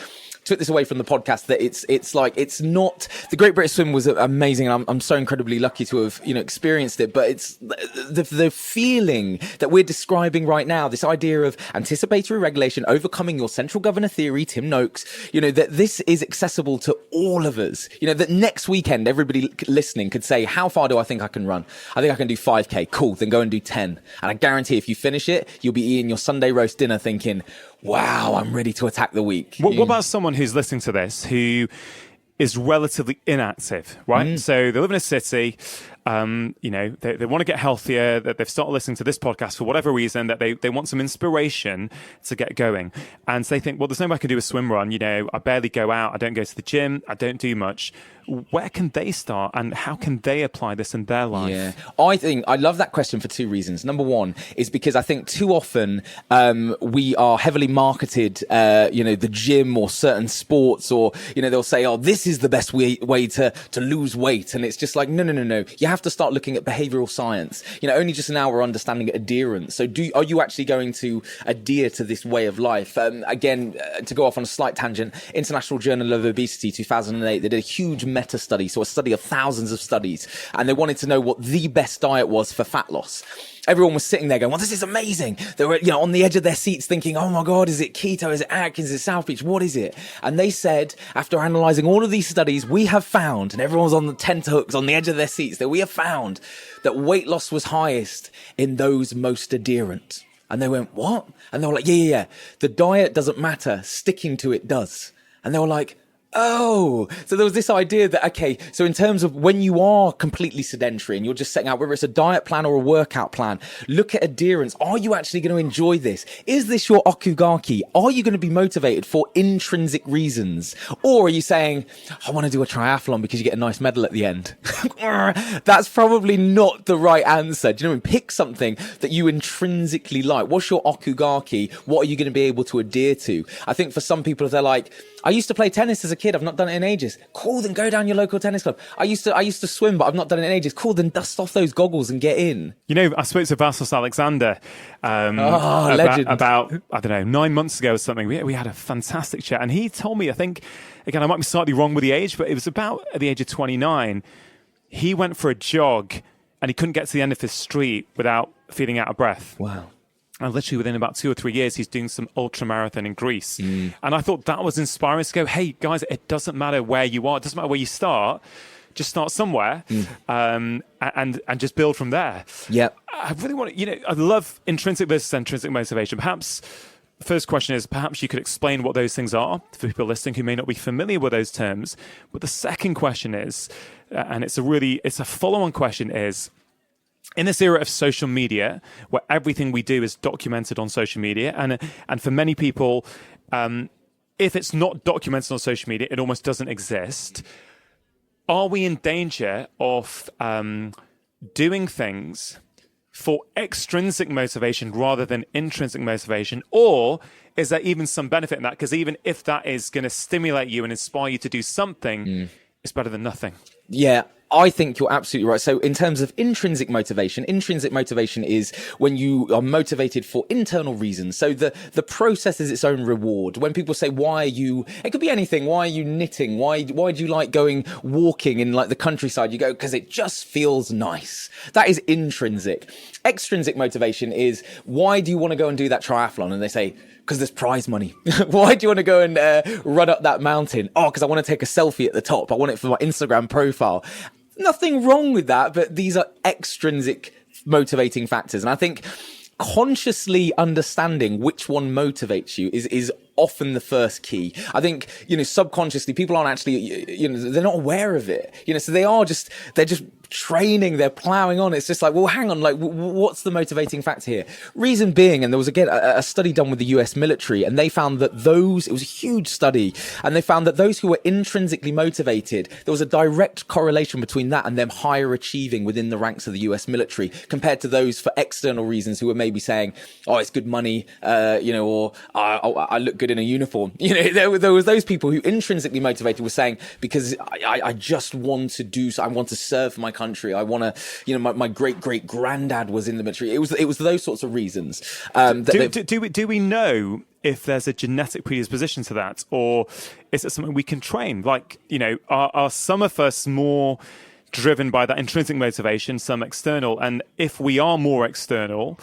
Speaker 1: took this away from the podcast, that it's not, the Great British Swim was amazing, and I'm so incredibly lucky to have experienced it, but it's the feeling that we're describing right now, this idea of anticipatory regulation, overcoming your central governor theory, Tim Noakes, that this is accessible to all of us, that next weekend everybody listening could say, how far do I think I can run? I think I can do 5k. Cool, then go and do 10, and I guarantee if you finish it, you'll be eating your Sunday roast dinner thinking, wow, I'm ready to attack the week.
Speaker 2: What about someone who's listening to this who is relatively inactive, right? So they live in a city, they want to get healthier, that they've started listening to this podcast for whatever reason, that they want some inspiration to get going. And so they think, well, there's no way I can do a swim run. I barely go out. I don't go to the gym. I don't do much. Where can they start, and how can they apply this in their life?
Speaker 1: Yeah, I love that question for two reasons. Number one is because I think too often we are heavily marketed, the gym or certain sports, or, they'll say, oh, this is the best way to lose weight. And it's just like, no. You have have to start looking at behavioral science. Only just now we're understanding adherence. So are you actually going to adhere to this way of life? Again, to go off on a slight tangent, International Journal of Obesity 2008, they did a huge meta study, so a study of thousands of studies, and they wanted to know what the best diet was for fat loss. Everyone was sitting there going, well, this is amazing. They were, on the edge of their seats thinking, oh my God, is it keto? Is it Atkins? Is it South Beach? What is it? And they said, after analyzing all of these studies, we have found, and everyone was on the tenterhooks on the edge of their seats, that we have found that weight loss was highest in those most adherent. And they went, what? And they were like, yeah. The diet doesn't matter. Sticking to it does. And they were like, oh, so there was this idea that, okay, so in terms of when you are completely sedentary and you're just setting out, whether it's a diet plan or a workout plan, look at adherence. Are you actually going to enjoy this? Is this your okugaki? Are you going to be motivated for intrinsic reasons? Or are you saying, I want to do a triathlon because you get a nice medal at the end? That's probably not the right answer. Do you know what I mean? Pick something that you intrinsically like. What's your okugaki? What are you going to be able to adhere to? I think for some people, if they're like, I used to play tennis as a kid. I've not done it in ages. Cool, then go down your local tennis club. I used to swim, but I've not done it in ages. Cool, then dust off those goggles and get in.
Speaker 2: I spoke to Vassos Alexander
Speaker 1: legend.
Speaker 2: about, I don't know, 9 months ago or something. We had a fantastic chat. And he told me, I think, again, I might be slightly wrong with the age, but it was about at the age of 29. He went for a jog and he couldn't get to the end of his street without feeling out of breath.
Speaker 1: Wow.
Speaker 2: And literally within about 2 or 3 years, he's doing some ultra marathon in Greece. And I thought that was inspiring to go, hey, guys, it doesn't matter where you are. It doesn't matter where you start. Just start somewhere and just build from there.
Speaker 1: Yeah.
Speaker 2: I really want to, I love intrinsic versus extrinsic motivation. Perhaps the first question is, perhaps you could explain what those things are for people listening who may not be familiar with those terms. But the second question is, and it's a follow-on question is, in this era of social media, where everything we do is documented on social media, and for many people, if it's not documented on social media, it almost doesn't exist. Are we in danger of doing things for extrinsic motivation rather than intrinsic motivation? Or is there even some benefit in that? Because even if that is going to stimulate you and inspire you to do something, it's better than nothing.
Speaker 1: Yeah. I think you're absolutely right. So in terms of intrinsic motivation is when you are motivated for internal reasons. So the process is its own reward. When people say, why are you, it could be anything. Why are you knitting? Why do you like going walking in like the countryside? You go, because it just feels nice. That is intrinsic. Extrinsic motivation is, why do you want to go and do that triathlon? And they say, because there's prize money. Why do you want to go and run up that mountain? Oh, because I want to take a selfie at the top. I want it for my Instagram profile. Nothing wrong with that, but these are extrinsic motivating factors. And I think consciously understanding which one motivates you is often the first key. I think, subconsciously people aren't actually, they're not aware of it, so they're just training, they're plowing on. It's just like, well, hang on, like, what's the motivating factor here? Reason being, and there was again a study done with the US military, and they found that it was a huge study, and they found that those who were intrinsically motivated, there was a direct correlation between that and them higher achieving within the ranks of the US military compared to those for external reasons who were maybe saying, oh, it's good money, or I look good in a uniform. There was those people who intrinsically motivated were saying, because I just want to do so, I want to serve my country, I want to, my great granddad was in the military. It was those sorts of reasons.
Speaker 2: Do we know if there's a genetic predisposition to that, or is it something we can train? Like, are some of us more driven by that intrinsic motivation, some external? And if we are more external,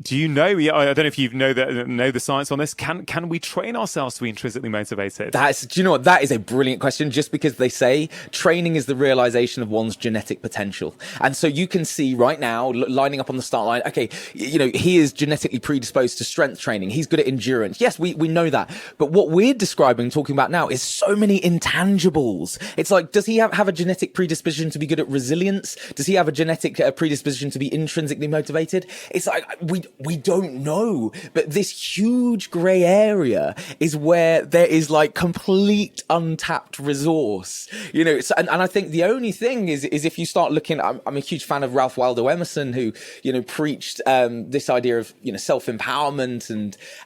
Speaker 2: do you know? I don't know if you know the science on this. Can we train ourselves to be intrinsically motivated?
Speaker 1: Do you know what? That is a brilliant question. Just because they say training is the realization of one's genetic potential, and so you can see right now lining up on the start line. Okay, he is genetically predisposed to strength training. He's good at endurance. Yes, we know that. But what we're talking about now is so many intangibles. It's like, does he have a genetic predisposition to be good at resilience? Does he have a genetic predisposition to be intrinsically motivated? It's like we don't know. But this huge grey area is where there is like complete untapped resource, you know. So, and I think the only thing is if you start looking, I'm a huge fan of Ralph Waldo Emerson, who, you know, preached this idea of, you know, self-empowerment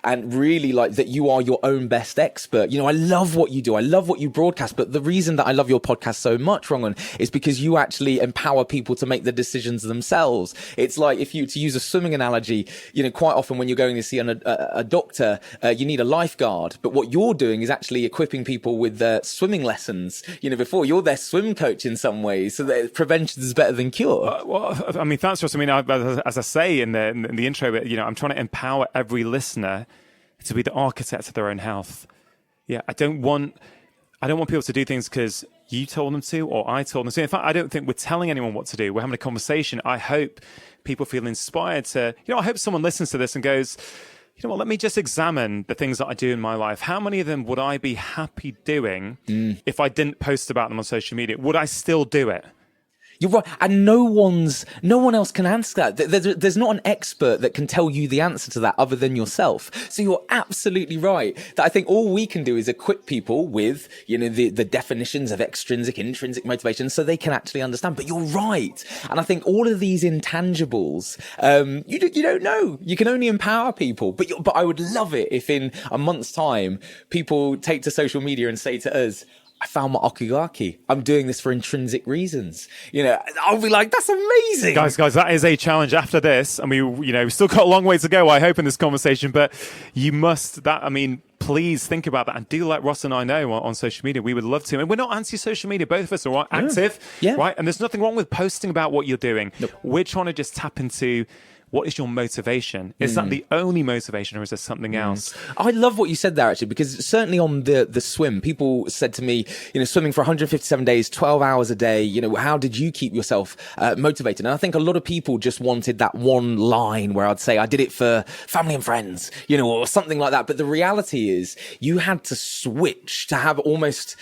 Speaker 1: and really like that you are your own best expert. You know, I love what you do. I love what you broadcast. But the reason that I love your podcast so much, Rongan, is because you actually empower people to make the decisions themselves. It's like, if you, to use a swimming analogy, you know, quite often when you're going to see a doctor, you need a lifeguard. But what you're doing is actually equipping people with swimming lessons. You know, before you're their swim coach in some ways, so that prevention is better than cure.
Speaker 2: Well, I mean, thanks, Ross. I mean, as I say in the intro, you know, I'm trying to empower every listener to be the architect of their own health. Yeah, I don't want people to do things because you told them to or I told them to. In fact, I don't think we're telling anyone what to do. We're having a conversation. I hope people feel inspired to, you know, I hope someone listens to this and goes, you know what, let me just examine the things that I do in my life. How many of them would I be happy doing if I didn't post about them on social media? Would I still do it?
Speaker 1: You're right. And no one else can answer that. There's not an expert that can tell you the answer to that other than yourself. So you're absolutely right that I think all we can do is equip people with, you know, the definitions of extrinsic, intrinsic motivation so they can actually understand. But you're right. And I think all of these intangibles, you don't know. You can only empower people. But I would love it if in a month's time, people take to social media and say to us, I found my okigaki. I'm doing this for intrinsic reasons. You know, I'll be like, that's amazing.
Speaker 2: Guys, that is a challenge after this. And we've still got a long way to go, I hope, in this conversation. But please think about that and do let Ross and I know on social media. We would love to. And we're not anti-social media. Both of us are active, right? And there's nothing wrong with posting about what you're doing. Nope. We're trying to just tap into, what is your motivation? Is that the only motivation, or is there something else?
Speaker 1: I love what you said there, actually, because certainly on the swim, people said to me, you know, swimming for 157 days, 12 hours a day, you know, how did you keep yourself motivated? And I think a lot of people just wanted that one line where I'd say, I did it for family and friends, you know, or something like that. But the reality is you had to switch to have almost,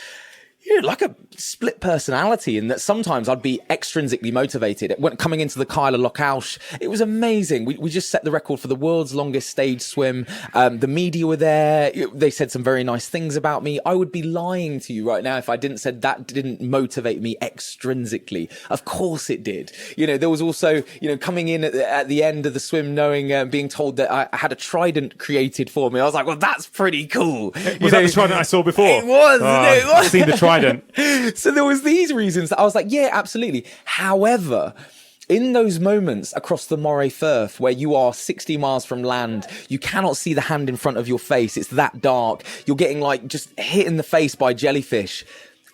Speaker 1: you know, like a split personality, in that sometimes I'd be extrinsically motivated. When coming into the Kyla Lockhausch, it was amazing. We just set the record for the world's longest stage swim. The media were there. They said some very nice things about me. I would be lying to you right now if I didn't said that didn't motivate me extrinsically. Of course it did. You know, there was also, you know, coming in at the end of the swim, knowing, being told that I had a trident created for me. I was like, well, that's pretty cool.
Speaker 2: Was that the trident I saw before?
Speaker 1: It was. It was.
Speaker 2: I've seen the trident.
Speaker 1: So there was these reasons that I was like, yeah, absolutely. However, in those moments across the Moray Firth where you are 60 miles from land, you cannot see the hand in front of your face. It's that dark. You're getting like just hit in the face by jellyfish.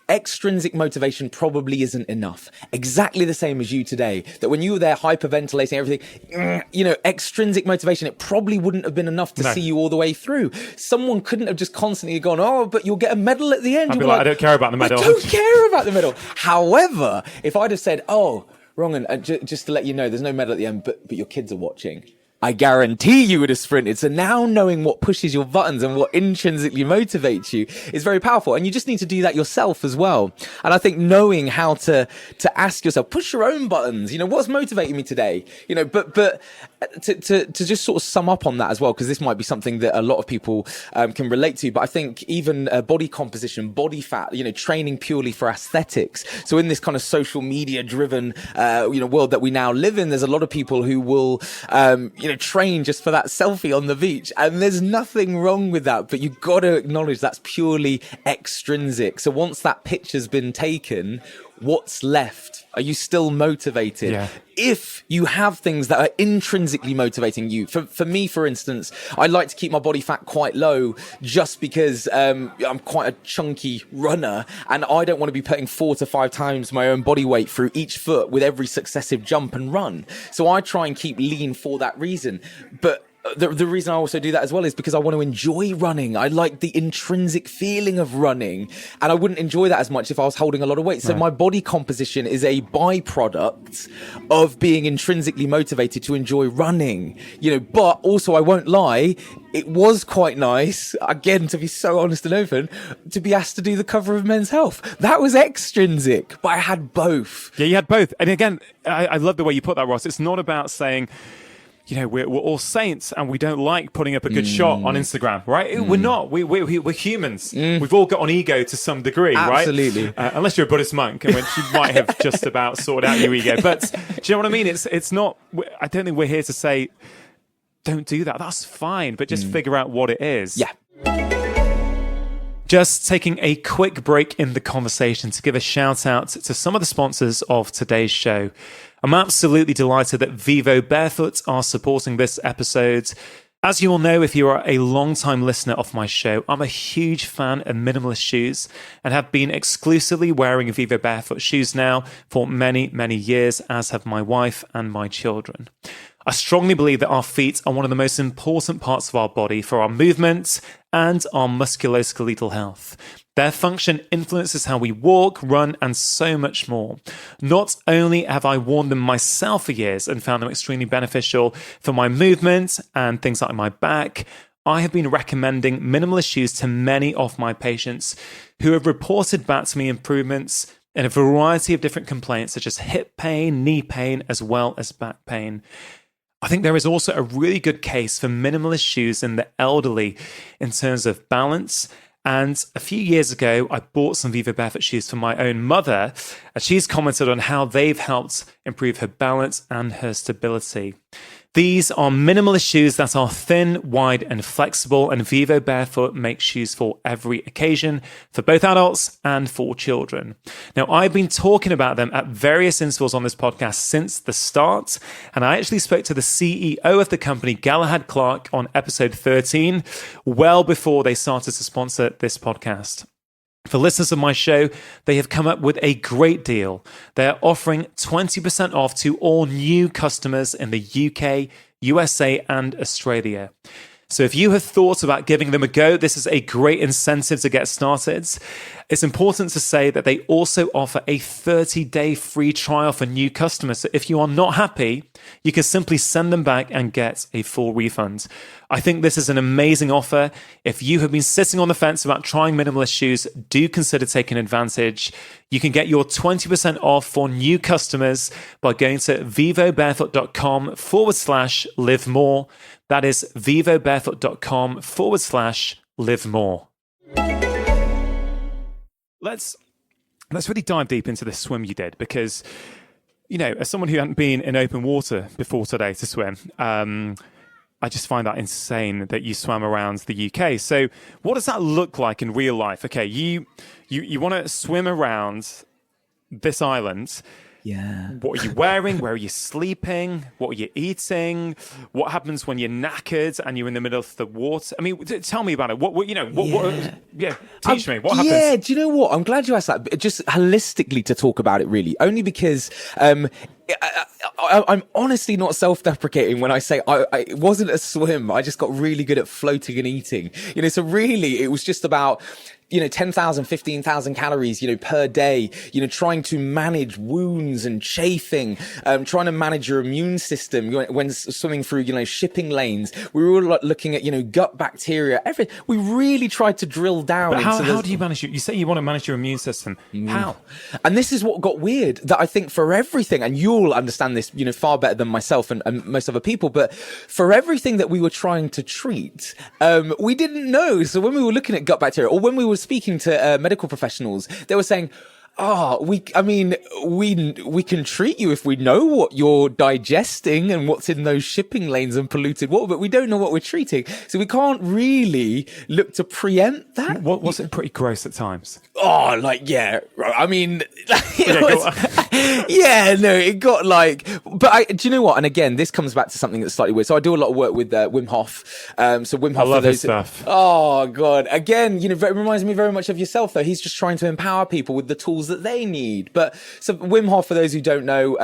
Speaker 1: Extrinsic motivation probably isn't enough. Exactly the same as you today, that when you were there hyperventilating everything, you know, extrinsic motivation, it probably wouldn't have been enough to see you all the way through. Someone couldn't have just constantly gone, oh, but you'll get a medal at the end.
Speaker 2: I'd be like, I don't care about the medal.
Speaker 1: I don't care about the medal. However, if I'd have said, oh, wrong, and just to let you know, there's no medal at the end, but your kids are watching, I guarantee you would have sprinted. So now knowing what pushes your buttons and what intrinsically motivates you is very powerful. And you just need to do that yourself as well. And I think knowing how to ask yourself, push your own buttons, you know, what's motivating me today? You know, but to just sort of sum up on that as well, because this might be something that a lot of people can relate to. But I think even body composition, body fat, you know, training purely for aesthetics. So in this kind of social media driven, you know, world that we now live in, there's a lot of people who will, you know, train just for that selfie on the beach, and there's nothing wrong with that, but you've got to acknowledge that's purely extrinsic. So once that picture's been taken, what's left? Are you still motivated?
Speaker 2: Yeah.
Speaker 1: If you have things that are intrinsically motivating you, for me, for instance, I like to keep my body fat quite low just because I'm quite a chunky runner, and I don't want to be putting 4 to 5 times my own body weight through each foot with every successive jump and run. So I try and keep lean for that reason. But the reason I also do that as well is because I want to enjoy running. I like the intrinsic feeling of running, and I wouldn't enjoy that as much if I was holding a lot of weight. So my body composition is a byproduct of being intrinsically motivated to enjoy running, you know. But also, I won't lie, it was quite nice, again, to be so honest and open, to be asked to do the cover of Men's Health. That was extrinsic, but I had both.
Speaker 2: Yeah, you had both. And again, I love the way you put that, Ross. It's not about saying, we're all saints and we don't like putting up a good shot on Instagram, right? We're not. We're humans. We've all got an ego to some degree,
Speaker 1: Absolutely.
Speaker 2: right? Unless you're a Buddhist monk, in which you might have just about sorted out your ego. But do you know what I mean? It's not. I don't think we're here to say don't do that. That's fine, but just figure out what it is.
Speaker 1: Yeah.
Speaker 2: Just taking a quick break in the conversation to give a shout out to some of the sponsors of today's show. I'm absolutely delighted that Vivo Barefoot are supporting this episode. As you all know, if you are a long-time listener of my show, I'm a huge fan of minimalist shoes and have been exclusively wearing Vivo Barefoot shoes now for many, many years, as have my wife and my children. I strongly believe that our feet are one of the most important parts of our body for our movement and our musculoskeletal health. Their function influences how we walk, run, and so much more. Not only have I worn them myself for years and found them extremely beneficial for my movement and things like my back, I have been recommending minimalist shoes to many of my patients who have reported back to me improvements in a variety of different complaints such as hip pain, knee pain, as well as back pain. I think there is also a really good case for minimalist shoes in the elderly in terms of balance. And a few years ago, I bought some Vivo Barefoot shoes for my own mother, and she's commented on how they've helped improve her balance and her stability. These are minimalist shoes that are thin, wide, and flexible, and Vivo Barefoot makes shoes for every occasion, for both adults and for children. Now, I've been talking about them at various intervals on this podcast since the start, and I actually spoke to the CEO of the company, Galahad Clark, on episode 13, well before they started to sponsor this podcast. For listeners of my show, they have come up with a great deal. They are offering 20% off to all new customers in the UK, USA, and Australia. So if you have thought about giving them a go, this is a great incentive to get started. It's important to say that they also offer a 30-day free trial for new customers. So if you are not happy, you can simply send them back and get a full refund. I think this is an amazing offer. If you have been sitting on the fence about trying minimalist shoes, do consider taking advantage. You can get your 20% off for new customers by going to vivobarefoot.com/live more. That is vivobarefoot.com/live more. Let's really dive deep into this swim you did, because, as someone who hadn't been in open water before today to swim, I just find that insane that you swam around the UK. So what does that look like in real life? Okay, you want to swim around this island.
Speaker 1: Yeah.
Speaker 2: What are you wearing? Where are you sleeping? What are you eating? What happens when you're knackered and you're in the middle of the water? I mean, tell me about it. Teach me. What happens?
Speaker 1: Yeah, do you know what? I'm glad you asked that. Just holistically to talk about it, really. Only because I'm honestly not self-deprecating when I say it wasn't a swim. I just got really good at floating and eating. So really it was just about 10,000, 15,000 calories, per day, trying to manage wounds and chafing, trying to manage your immune system when swimming through, shipping lanes. We were all looking at, gut bacteria, everything. We really tried to drill down.
Speaker 2: But how do you manage you say you want to manage your immune system? How?
Speaker 1: And this is what got weird, that I think for everything, and you'll understand this, far better than myself and most other people, but for everything that we were trying to treat, we didn't know. So when we were looking at gut bacteria, or when we were speaking to medical professionals, they were saying, we can treat you if we know what you're digesting and what's in those shipping lanes and polluted water, but we don't know what we're treating. So we can't really look to preempt that.
Speaker 2: Was it pretty gross at times?
Speaker 1: Oh, yeah. I mean, it got but do you know what? And again, this comes back to something that's slightly weird. So I do a lot of work with Wim Hof. So Wim Hof,
Speaker 2: I love his stuff.
Speaker 1: Oh God. Again, it reminds me very much of yourself though. He's just trying to empower people with the tools that they need. But so Wim Hof, for those who don't know,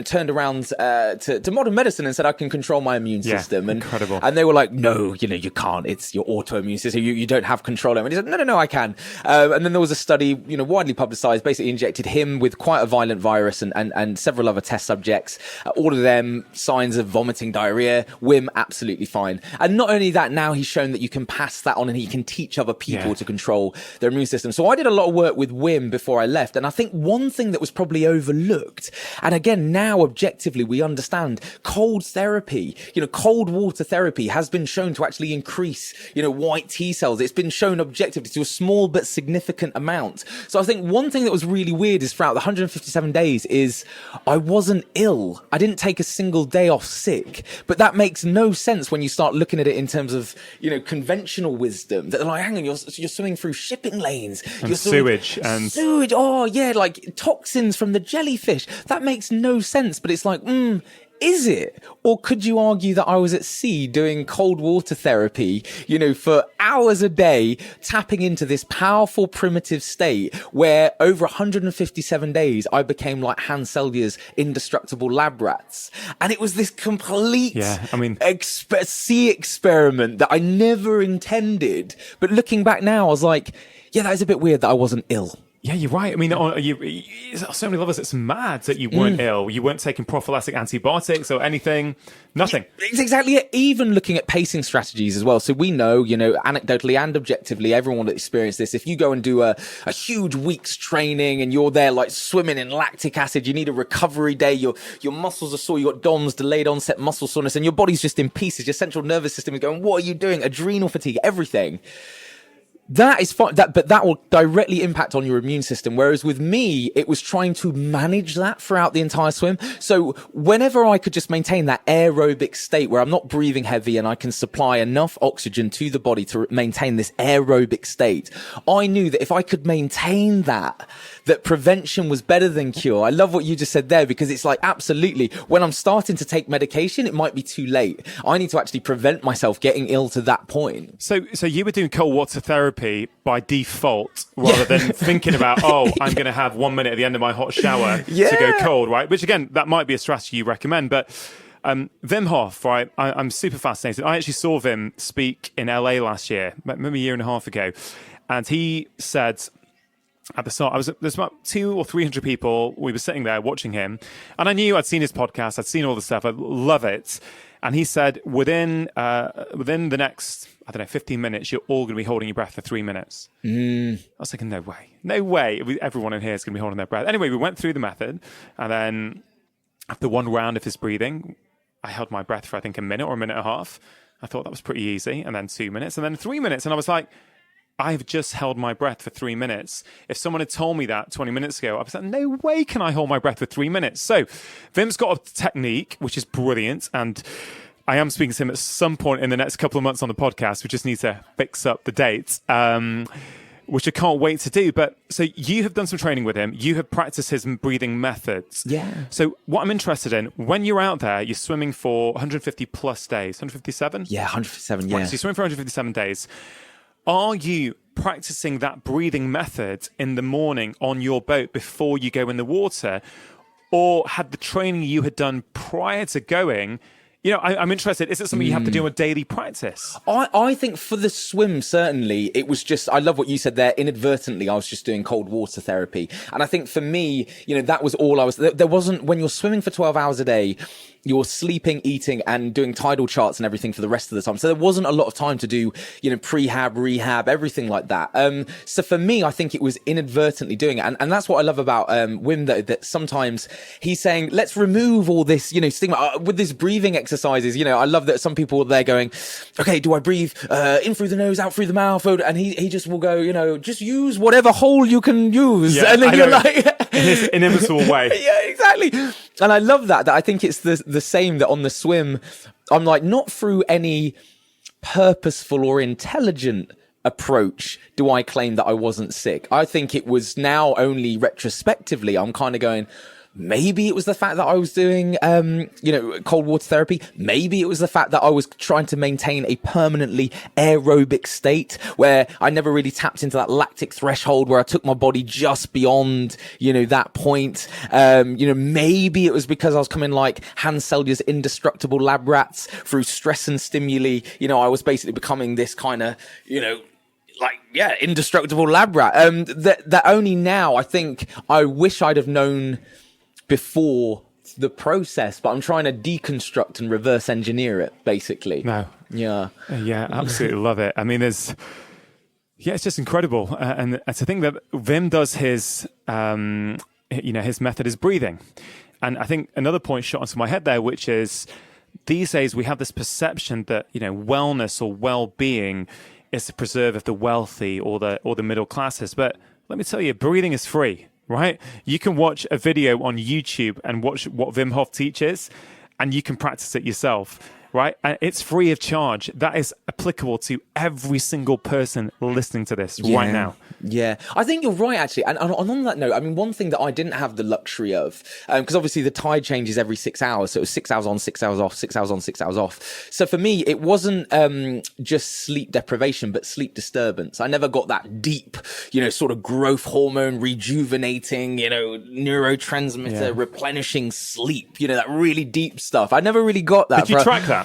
Speaker 1: turned around to modern medicine and said, I can control my immune system. And,
Speaker 2: incredible.
Speaker 1: And they were like, no, you can't. It's your autoimmune system. You don't have control over it. And he said, no, I can. And then there was a study, widely publicized, basically injected him with quite a violent virus and several other test subjects. All of them signs of vomiting, diarrhea. Wim, absolutely fine. And not only that, now he's shown that you can pass that on and he can teach other people to control their immune system. So I did a lot of work with Wim before before I left. And I think one thing that was probably overlooked, and again, now objectively, we understand cold therapy, cold water therapy has been shown to actually increase, white T cells. It's been shown objectively to a small but significant amount. So I think one thing that was really weird is throughout the 157 days is I wasn't ill. I didn't take a single day off sick, but that makes no sense when you start looking at it in terms of, conventional wisdom. That like, hang on, you're swimming through shipping lanes.
Speaker 2: And sewage.
Speaker 1: Sewage. Oh yeah, like toxins from the jellyfish. That makes no sense, but it's like, is it? Or could you argue that I was at sea doing cold water therapy, for hours a day, tapping into this powerful primitive state where over 157 days, I became like Hans Selye's indestructible lab rats. And it was this complete sea experiment that I never intended. But looking back now, I was like, yeah, that is a bit weird that I wasn't ill.
Speaker 2: Yeah, you're right. I mean, so many levels, it's mad that you weren't ill. You weren't taking prophylactic antibiotics or anything. Nothing.
Speaker 1: It's exactly it. Even looking at pacing strategies as well. So we know, anecdotally and objectively, everyone that experienced this, if you go and do a huge week's training and you're there like swimming in lactic acid, you need a recovery day, your muscles are sore, you got DOMS, delayed onset muscle soreness, and your body's just in pieces. Your central nervous system is going, what are you doing? Adrenal fatigue, everything. That is fine, but that will directly impact on your immune system. Whereas with me, it was trying to manage that throughout the entire swim. So whenever I could just maintain that aerobic state where I'm not breathing heavy and I can supply enough oxygen to the body to maintain this aerobic state, I knew that if I could maintain that prevention was better than cure. I love what you just said there, because it's like, absolutely, when I'm starting to take medication, it might be too late. I need to actually prevent myself getting ill to that point.
Speaker 2: So you were doing cold water therapy by default rather than thinking about, I'm going to have 1 minute at the end of my hot shower to go cold, right? Which again, that might be a strategy you recommend, but Wim Hof, right? I'm super fascinated. I actually saw Wim speak in LA last year, maybe a year and a half ago. And he said at the start, there's about 200 or 300 people. We were sitting there watching him, and I knew I'd seen his podcast. I'd seen all the stuff. I love it. And he said, within the next, 15 minutes, you're all going to be holding your breath for 3 minutes. I was thinking, no way. Everyone in here is going to be holding their breath. Anyway, we went through the method, and then after one round of his breathing, I held my breath for, I think, a minute or a minute and a half. I thought that was pretty easy. And then 2 minutes, and then 3 minutes. And I was like, I've just held my breath for 3 minutes. If someone had told me that 20 minutes ago, I was like, no way can I hold my breath for 3 minutes. So Vim's got a technique, which is brilliant. And I am speaking to him at some point in the next couple of months on the podcast. We just need to fix up the dates, which I can't wait to do. But so you have done some training with him. You have practiced his breathing methods.
Speaker 1: Yeah.
Speaker 2: So what I'm interested in, when you're out there, you're swimming for 150 plus days, 157?
Speaker 1: Yeah, 157, yeah.
Speaker 2: Right, so you're swimming for 157 days. Are you practicing that breathing method in the morning on your boat before you go in the water? Or had the training you had done prior to going, I'm interested, is it something you have to do a daily practice?
Speaker 1: I think for the swim, certainly, it was just, I love what you said there, inadvertently, I was just doing cold water therapy. And I think for me, that was all I was, there wasn't, when you're swimming for 12 hours a day, you're sleeping, eating, and doing tidal charts and everything for the rest of the time. So there wasn't a lot of time to do, prehab, rehab, everything like that. So for me, I think it was inadvertently doing it. And that's what I love about Wim, that sometimes he's saying, let's remove all this, stigma with this breathing exercises. I love that some people are there going, okay, do I breathe in through the nose, out through the mouth? And he just will go, just use whatever hole you can use.
Speaker 2: Yeah,
Speaker 1: and then you're like...
Speaker 2: in his inimitable way.
Speaker 1: Yeah, exactly. And I love that I think it's the same that on the swim, I'm like, not through any purposeful or intelligent approach do I claim that I wasn't sick. I think it was now only retrospectively, I'm kind of going, maybe it was the fact that I was doing, cold water therapy. Maybe it was the fact that I was trying to maintain a permanently aerobic state where I never really tapped into that lactic threshold where I took my body just beyond, that point. Maybe it was because I was coming like Hans Selye's indestructible lab rats through stress and stimuli. I was basically becoming this kind of, indestructible lab rat. That only now I think I wish I'd have known before the process, but I'm trying to deconstruct and reverse engineer it, basically.
Speaker 2: No.
Speaker 1: Yeah.
Speaker 2: Yeah, absolutely love it. I mean, Yeah, it's just incredible. And to think that Wim does his, his method is breathing. And I think another point shot onto my head there, which is these days we have this perception that, wellness or well-being is the preserve of the wealthy or the middle classes. But let me tell you, breathing is free, right? You can watch a video on YouTube and watch what Wim Hof teaches, and you can practice it yourself. Right? And it's free of charge. That is applicable to every single person listening to this right now.
Speaker 1: Yeah, I think you're right, actually. And on that note, I mean, one thing that I didn't have the luxury of, because obviously the tide changes every 6 hours. So it was 6 hours on, 6 hours off, 6 hours on, 6 hours off. So for me, it wasn't just sleep deprivation, but sleep disturbance. I never got that deep, sort of growth hormone rejuvenating, neurotransmitter replenishing sleep, that really deep stuff. I never really got that.
Speaker 2: Did you track that?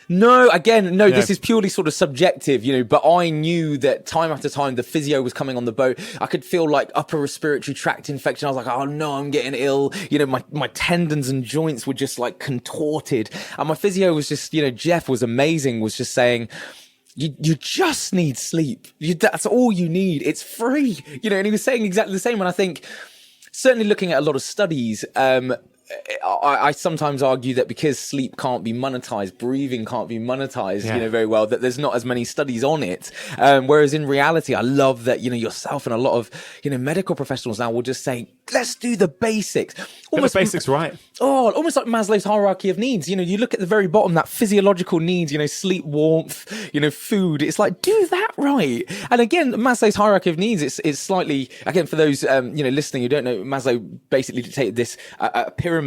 Speaker 1: No, this is purely sort of subjective, but I knew that time after time the physio was coming on the boat. I could feel like upper respiratory tract infection. I was like, oh no, I'm getting ill. My tendons and joints were just like contorted. And my physio was just, Jeff was amazing, was just saying, you just need sleep. That's all you need. It's free, and he was saying exactly the same. And I think certainly looking at a lot of studies, I sometimes argue that because sleep can't be monetized, breathing can't be monetized, very well, that there's not as many studies on it. Whereas in reality, I love that, yourself and a lot of, medical professionals now will just say, let's do the basics.
Speaker 2: Almost the basics, right?
Speaker 1: Oh, almost like Maslow's hierarchy of needs. You look at the very bottom, that physiological needs, sleep, warmth, food. It's like, do that right. And again, Maslow's hierarchy of needs, it's slightly, again, for those, listening who don't know, Maslow basically dictated this, pyramid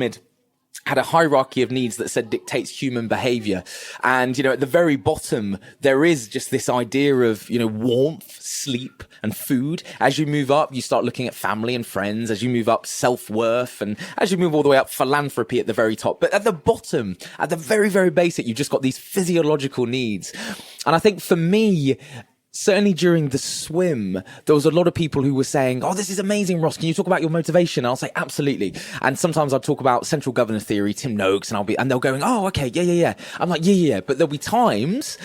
Speaker 1: had a hierarchy of needs that said dictates human behavior. And, at the very bottom, there is just this idea of, warmth, sleep and food. As you move up, you start looking at family and friends. As you move up, self-worth. And as you move all the way up, philanthropy at the very top. But at the bottom, at the very, very basic, you've just got these physiological needs. And I think for me, certainly during the swim, there was a lot of people who were saying, oh, this is amazing, Ross. Can you talk about your motivation? And I'll say, absolutely. And sometimes I'd talk about central governor theory, Tim Noakes, and they'll going, oh, okay, yeah. I'm like, yeah. But there'll be times,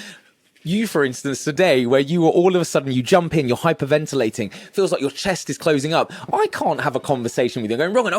Speaker 1: you, for instance, today, where you were all of a sudden, you jump in, you're hyperventilating, feels like your chest is closing up. I can't have a conversation with you going, Robin,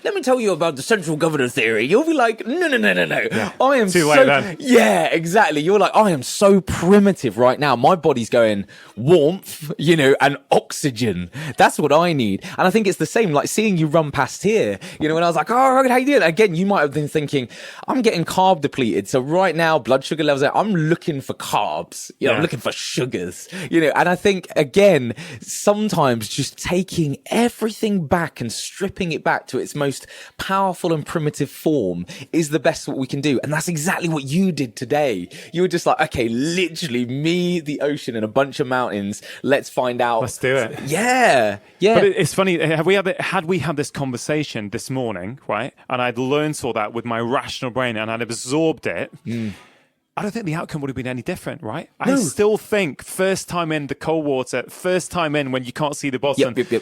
Speaker 1: let me tell you about the central governor theory. You'll be like, no.
Speaker 2: Yeah.
Speaker 1: I am
Speaker 2: too late then.
Speaker 1: Yeah, exactly. You're like, I am so primitive right now. My body's going warmth, and oxygen. That's what I need. And I think it's the same, like seeing you run past here, when I was like, oh, Robin, how you doing? Again, you might have been thinking, I'm getting carb depleted. So right now, blood sugar levels, I'm looking for carbs. I'm looking for sugars, and I think, again, sometimes just taking everything back and stripping it back to its most powerful and primitive form is the best what we can do. And that's exactly what you did today. You were just like, okay, literally me, the ocean and a bunch of mountains. Let's find out.
Speaker 2: Let's do it.
Speaker 1: Yeah.
Speaker 2: But it's funny. Had we had this conversation this morning, right? And I'd learned all that with my rational brain and I'd absorbed it. I don't think the outcome would have been any different, right? No. I still think first time in the cold water, first time in when you can't see the bottom.
Speaker 1: Yep.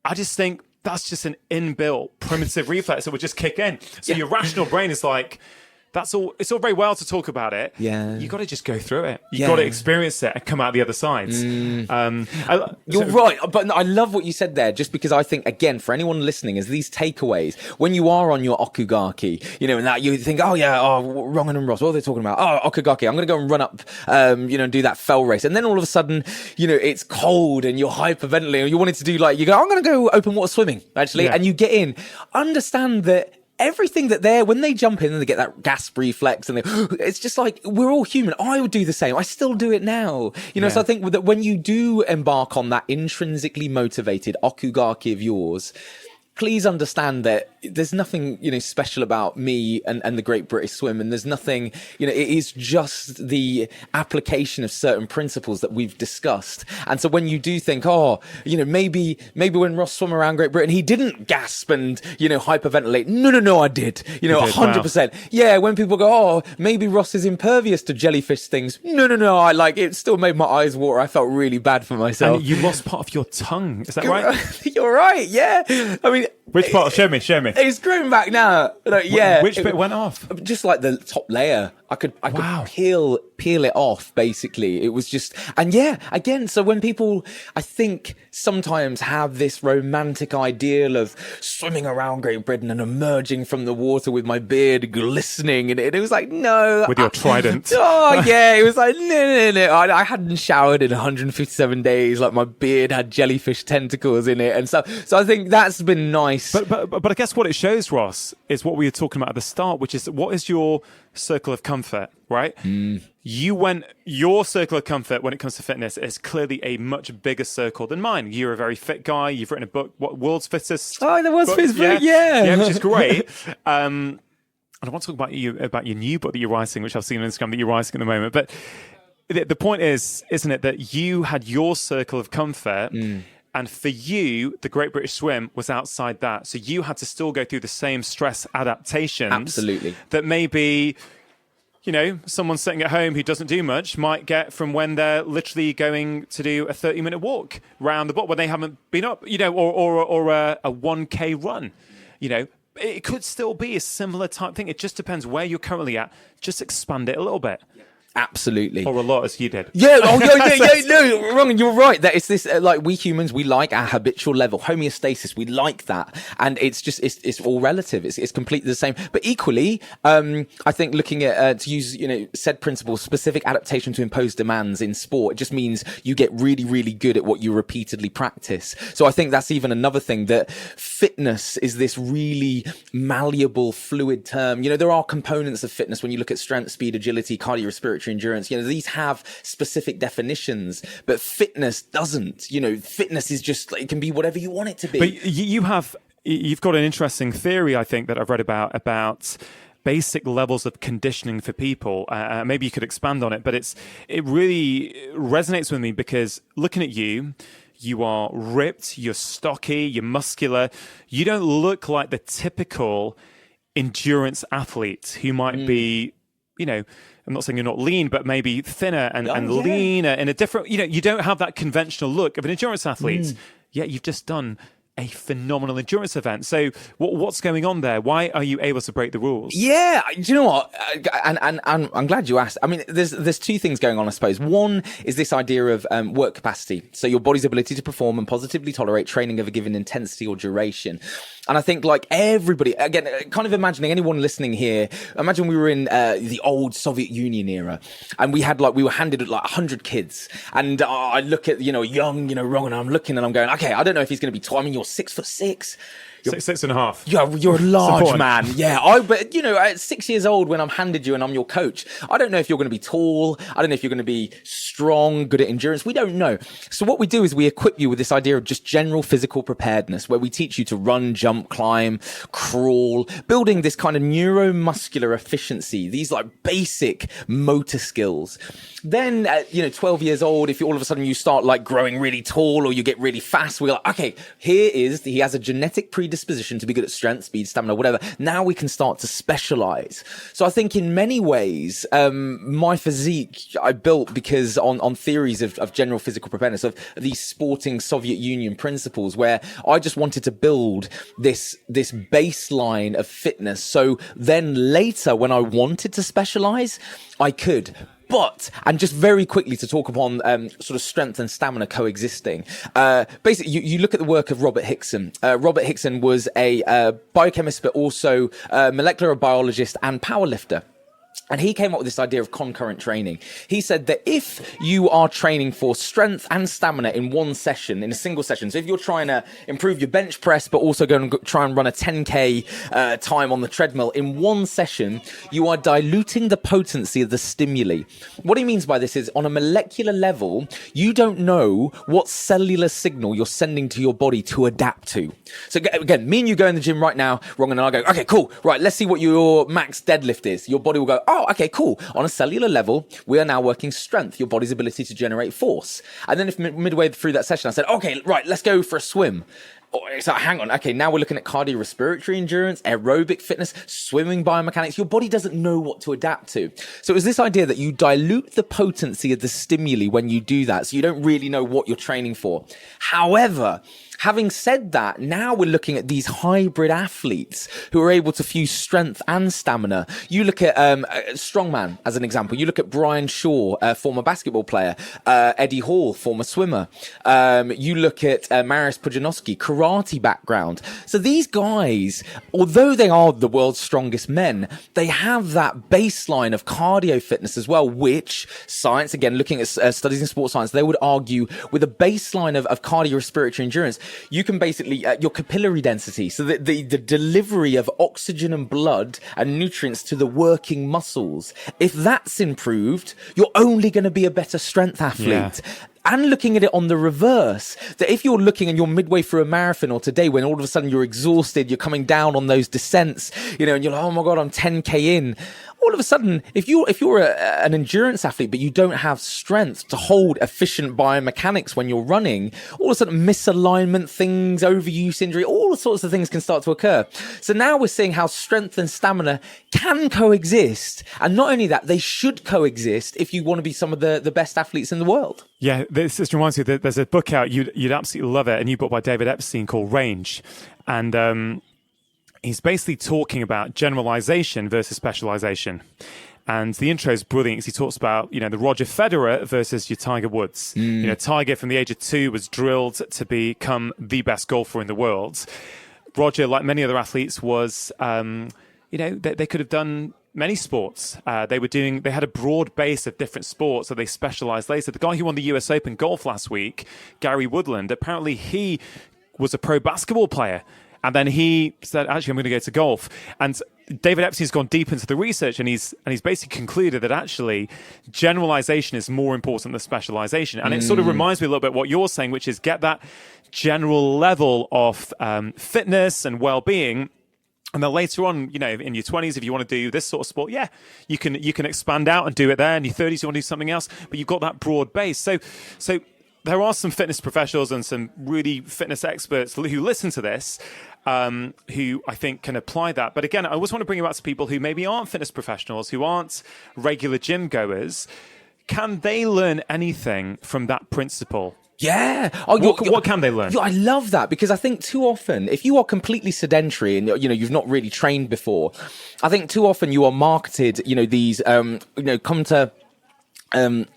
Speaker 2: I just think that's just an inbuilt primitive reflex that would just kick in. So your rational brain is like, that's all. It's all very well to talk about it.
Speaker 1: Yeah,
Speaker 2: you got to just go through it. You got to experience it and come out the other side.
Speaker 1: You're right, but I love what you said there. Just because I think, again, for anyone listening, is these takeaways when you are on your okugaki, and that you think, Rongan and Ross, what are they talking about? Oh, okugaki, I'm going to go and run up, and do that fell race, and then all of a sudden, it's cold and you're hyperventilating. Or you wanted to do I'm going to go open water swimming actually, and you get in. Understand that. Everything that when they jump in and they get that gasp reflex and it's just like, we're all human. I would do the same. I still do it now. So I think that when you do embark on that intrinsically motivated okugaki of yours, please understand that there's nothing, special about me and the Great British Swim. And there's nothing, it is just the application of certain principles that we've discussed. And so when you do think, maybe when Ross swam around Great Britain, he didn't gasp and, hyperventilate. No, I did, 100%. Wow. Yeah. When people go, maybe Ross is impervious to jellyfish things. No. It still made my eyes water. I felt really bad for myself.
Speaker 2: And you lost part of your tongue. Is that right?
Speaker 1: You're right. Yeah. I mean,
Speaker 2: Which part? Show me.
Speaker 1: It's growing back now. Like, yeah.
Speaker 2: Which bit went off?
Speaker 1: Just like the top layer. I could peel it off, basically. It was just, and yeah, again, so when people, I think, sometimes have this romantic ideal of swimming around Great Britain and emerging from the water with my beard glistening, and it was like, no.
Speaker 2: With your trident.
Speaker 1: Oh, yeah, it was like, no. I hadn't showered in 157 days, like my beard had jellyfish tentacles in it, and so I think that's been nice.
Speaker 2: But I guess what it shows, Ross, is what we were talking about at the start, which is what is your circle of comfort, right? Your circle of comfort when it comes to fitness is clearly a much bigger circle than mine. You're a very fit guy. You've written a book, what, World's Fittest?
Speaker 1: Oh, the World's Fittest book,
Speaker 2: yeah, which is great. And I want to talk about your new book that you're writing, which I've seen on Instagram that you're writing at the moment. But the point is, isn't it, that you had your circle of comfort. And for you, the Great British Swim was outside that. So you had to still go through the same stress adaptations.
Speaker 1: Absolutely.
Speaker 2: That maybe, someone sitting at home who doesn't do much might get from when they're literally going to do a 30-minute walk round the block when they haven't been up, or a 1K run. It could still be a similar type thing. It just depends where you're currently at. Just expand it a little bit.
Speaker 1: Absolutely.
Speaker 2: Or a lot, as you did.
Speaker 1: Yeah, no, wrong. You're right. That it's this, like, we humans, we like our habitual level, homeostasis. We like that. And it's just, it's all relative. It's completely the same. But equally, I think looking at, to use, said principle, specific adaptation to impose demands in sport, it just means you get really, really good at what you repeatedly practice. So I think that's even another thing, that fitness is this really malleable, fluid term. There are components of fitness when you look at strength, speed, agility, cardiorespiratory endurance. These have specific definitions, but fitness doesn't. Fitness is just, it can be whatever you want it to be.
Speaker 2: But you've got an interesting theory, I think, that I've read about basic levels of conditioning for people. Maybe you could expand on it, but it really resonates with me, because looking at you are ripped, you're stocky, you're muscular. You don't look like the typical endurance athlete who might be, I'm not saying you're not lean, but maybe thinner and leaner in a different, you don't have that conventional look of an endurance athlete. Yet you've just done a phenomenal endurance event. So what's going on there? Why are you able to break the rules?
Speaker 1: Yeah, do you know what? And I'm glad you asked. I mean, there's two things going on, I suppose. One is this idea of work capacity. So your body's ability to perform and positively tolerate training of a given intensity or duration. And I think, like, everybody, again, kind of imagining anyone listening here, imagine we were in the old Soviet Union era, and we were handed 100 kids. And I look at, young, Ron, and I'm looking and I'm going, okay, I don't know if he's going to be tall. I mean, you're 6'6".
Speaker 2: 6'6.5".
Speaker 1: You're a large man. Yeah. But at 6 years old, when I'm handed you and I'm your coach, I don't know if you're going to be tall. I don't know if you're going to be strong, good at endurance. We don't know. So what we do is we equip you with this idea of just general physical preparedness, where we teach you to run, jump, climb, crawl, building this kind of neuromuscular efficiency, these like basic motor skills. Then at 12 years old, if all of a sudden you start like growing really tall or you get really fast, we're like, okay, he has a genetic predisposition to be good at strength, speed, stamina, whatever. Now we can start to specialize. So I think in many ways, my physique I built because on theories of general physical preparedness, of these sporting Soviet Union principles, where I just wanted to build this baseline of fitness. So then later, when I wanted to specialize, I could. And just very quickly to talk upon sort of strength and stamina coexisting. Basically, you look at the work of Robert Hickson. Robert Hickson was a biochemist, but also a molecular biologist and powerlifter. And he came up with this idea of concurrent training. He said that if you are training for strength and stamina in one session, in a single session, so if you're trying to improve your bench press, but also go and try and run a 10K time on the treadmill in one session, you are diluting the potency of the stimuli. What he means by this is, on a molecular level, you don't know what cellular signal you're sending to your body to adapt to. So again, me and you go in the gym right now, Ron, and I go, okay, cool. Right, let's see what your max deadlift is. Your body will go, oh, okay, cool. On a cellular level, we are now working strength, your body's ability to generate force. And then if midway through that session, I said, okay, right, let's go for a swim. So hang on. Okay, now we're looking at cardiorespiratory endurance, aerobic fitness, swimming biomechanics. Your body doesn't know what to adapt to. So it was this idea that you dilute the potency of the stimuli when you do that. So you don't really know what you're training for. However, Having said that, now we're looking at these hybrid athletes who are able to fuse strength and stamina. You look at strongman as an example. You look at Brian Shaw, former basketball player, Eddie Hall, former swimmer. You look at Mariusz Pudzianowski, karate background. So these guys, although they are the world's strongest men, they have that baseline of cardio fitness as well, which science, again, looking at studies in sports science, they would argue with a baseline of cardiorespiratory endurance, you can basically, your capillary density, so the delivery of oxygen and blood and nutrients to the working muscles, if that's improved, you're only going to be a better strength athlete. Yeah. And looking at it on the reverse, that if you're looking and you're midway through a marathon or today when all of a sudden you're exhausted, you're coming down on those descents, you know, and you're like, oh my God, I'm 10K in. All of a sudden, if you're an endurance athlete, but you don't have strength to hold efficient biomechanics when you're running, all of a sudden misalignment things, overuse injury, all sorts of things can start to occur. So now we're seeing how strength and stamina can coexist. And not only that, they should coexist if you want to be some of the best athletes in the world.
Speaker 2: Yeah, this just reminds me that there's a book out, you'd absolutely love it, a new book by David Epstein called Range. And he's basically talking about generalization versus specialization. And the intro is brilliant because he talks about, the Roger Federer versus your Tiger Woods. Tiger from the age of 2 was drilled to become the best golfer in the world. Roger, like many other athletes, was, they could have done many sports. They had a broad base of different sports, so they specialized later. The guy who won the US Open golf last week, Gary Woodland, apparently he was a pro basketball player. And then he said, actually, I'm going to go to golf. And David Epstein's gone deep into the research, and he's basically concluded that actually generalization is more important than specialization. And it sort of reminds me a little bit what you're saying, which is get that general level of fitness and well-being. And then later on, in your 20s, if you want to do this sort of sport, you can expand out and do it there. In your 30s, you want to do something else, but you've got that broad base. So there are some fitness professionals and some really fitness experts who listen to this, who I think can apply that. But again, I always want to bring it back to people who maybe aren't fitness professionals, who aren't regular gym goers. Can they learn anything from that principle?
Speaker 1: Yeah.
Speaker 2: What can they learn?
Speaker 1: I love that, because I think too often, if you are completely sedentary and, you've not really trained before, I think too often you are marketed, these, come to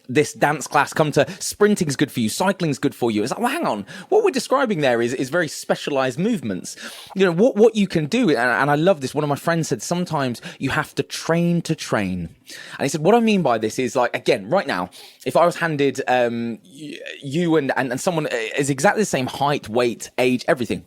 Speaker 1: this dance class, come to sprinting's good for you, cycling's good for you. It's like, well, hang on. What we're describing there is very specialized movements. What you can do, and I love this. One of my friends said, sometimes you have to train to train. And he said, what I mean by this is, like, again, right now, if I was handed you and someone is exactly the same height, weight, age, everything,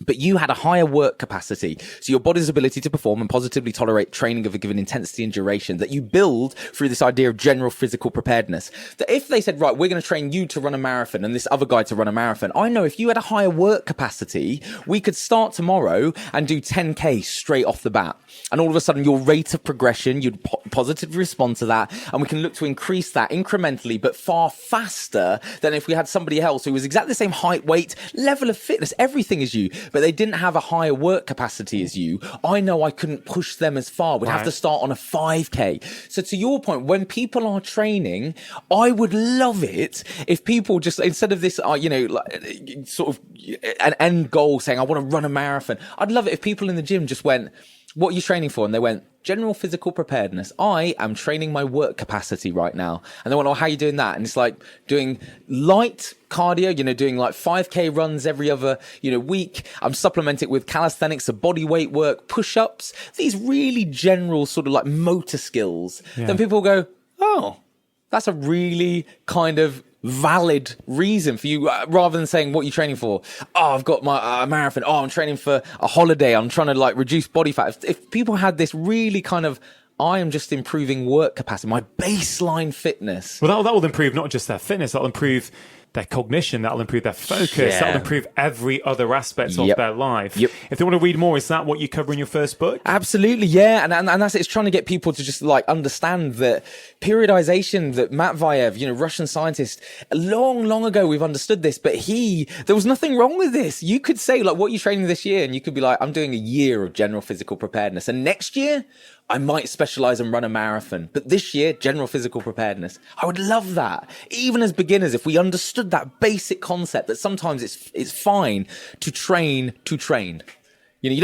Speaker 1: but you had a higher work capacity, so your body's ability to perform and positively tolerate training of a given intensity and duration that you build through this idea of general physical preparedness. That if they said, right, we're going to train you to run a marathon and this other guy to run a marathon, I know if you had a higher work capacity, we could start tomorrow and do 10K straight off the bat. And all of a sudden, your rate of progression, you'd positively respond to that. And we can look to increase that incrementally, but far faster than if we had somebody else who was exactly the same height, weight, level of fitness, everything as you, but they didn't have a higher work capacity as you. I know I couldn't push them as far. We'd have to start on a 5K. So to your point, when people are training, I would love it if people just, instead of this, sort of an end goal saying, I want to run a marathon. I'd love it if people in the gym just went, what are you training for? And they went, general physical preparedness. I am training my work capacity right now. And they went, oh, how are you doing that? And it's like doing light cardio, doing like 5K runs every other, week. I'm supplementing it with calisthenics, so body weight work, push-ups, these really general sort of like motor skills. Yeah. Then people go, oh, that's a really kind of valid reason for you, rather than saying, what are you training for? Oh, I've got my marathon. Oh, I'm training for a holiday. I'm trying to like reduce body fat. If people had this really kind of, I am just improving work capacity, my baseline fitness.
Speaker 2: Well, that will improve not just their fitness, that'll improve their cognition, that'll improve their focus, that'll improve every other aspect of their life. If they want to read more, is that what you cover in your first book?
Speaker 1: Absolutely, yeah. And that's it. It's trying to get people to just like understand that periodization, that Matveyev, Russian scientist, long ago we've understood this, but there was nothing wrong with this. You could say, like, what are you training this year? And you could be like, I'm doing a year of general physical preparedness. And next year, I might specialize and run a marathon. But this year, general physical preparedness. I would love that. Even as beginners, if we understood that basic concept that sometimes it's fine to train to train. You know, you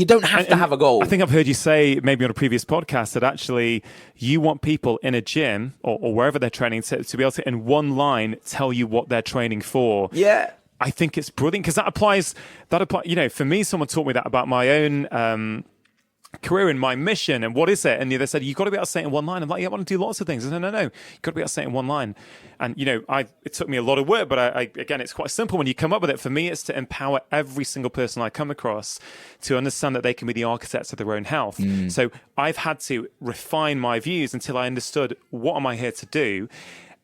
Speaker 1: don't have to have a goal.
Speaker 2: I think I've heard you say maybe on a previous podcast that actually you want people in a gym or wherever they're training to be able to, in one line, tell you what they're training for.
Speaker 1: Yeah.
Speaker 2: I think it's brilliant because that applies, you know, for me, someone taught me that about my own career and my mission and what is it? And they said, you've got to be able to say it in one line. I'm like, yeah, I want to do lots of things. I said, no. You've got to be able to say it in one line. And, you know, it took me a lot of work, but again, it's quite simple when you come up with it. For me, it's to empower every single person I come across to understand that they can be the architects of their own health. So I've had to refine my views until I understood what am I here to do.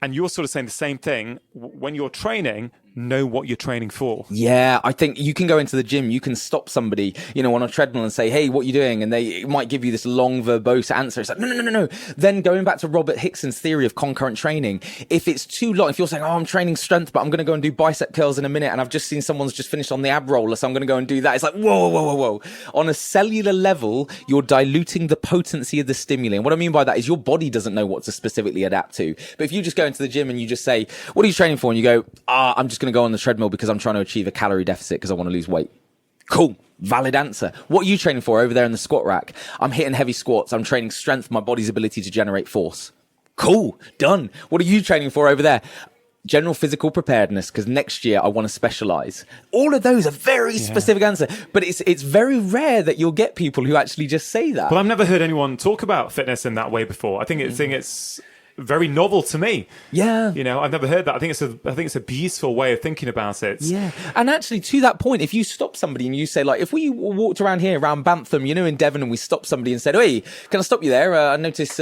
Speaker 2: And you're sort of saying the same thing. When you're training, know what you're training for.
Speaker 1: Yeah, I think you can go into the gym, you can stop somebody, you know, on a treadmill and say, hey, what are you doing? And they might give you this long verbose answer. It's like, no. Then going back to Robert Hickson's theory of concurrent training, if it's too long, if you're saying, I'm training strength, but I'm going to go and do bicep curls in a minute, and I've just seen someone's just finished on the ab roller, so I'm going to go and do that. It's like, whoa. On a cellular level, you're diluting the potency of the stimuli. And what I mean by that is your body doesn't know what to specifically adapt to. But if you just go into the gym and you just say, what are you training for? And you go, I'm just going to go on the treadmill because I'm trying to achieve a calorie deficit because I want to lose weight. Cool. Valid answer. What are you training for over there in the squat rack? I'm hitting heavy squats. I'm training strength, my body's ability to generate force. Cool. Done. What are you training for over there? General physical preparedness, because next year I want to specialize. All of those are very specific answers, but it's very rare that you'll get people who actually just say that.
Speaker 2: Well, I've never heard anyone talk about fitness in that way before. I think it's very novel to me.
Speaker 1: Yeah.
Speaker 2: You know, I've never heard that. I think it's a beautiful way of thinking about it.
Speaker 1: Yeah. And actually, to that point, if you stop somebody and you say, like, if we walked around here, around Bantham, you know, in Devon, and we stopped somebody and said, hey, can I stop you there? I notice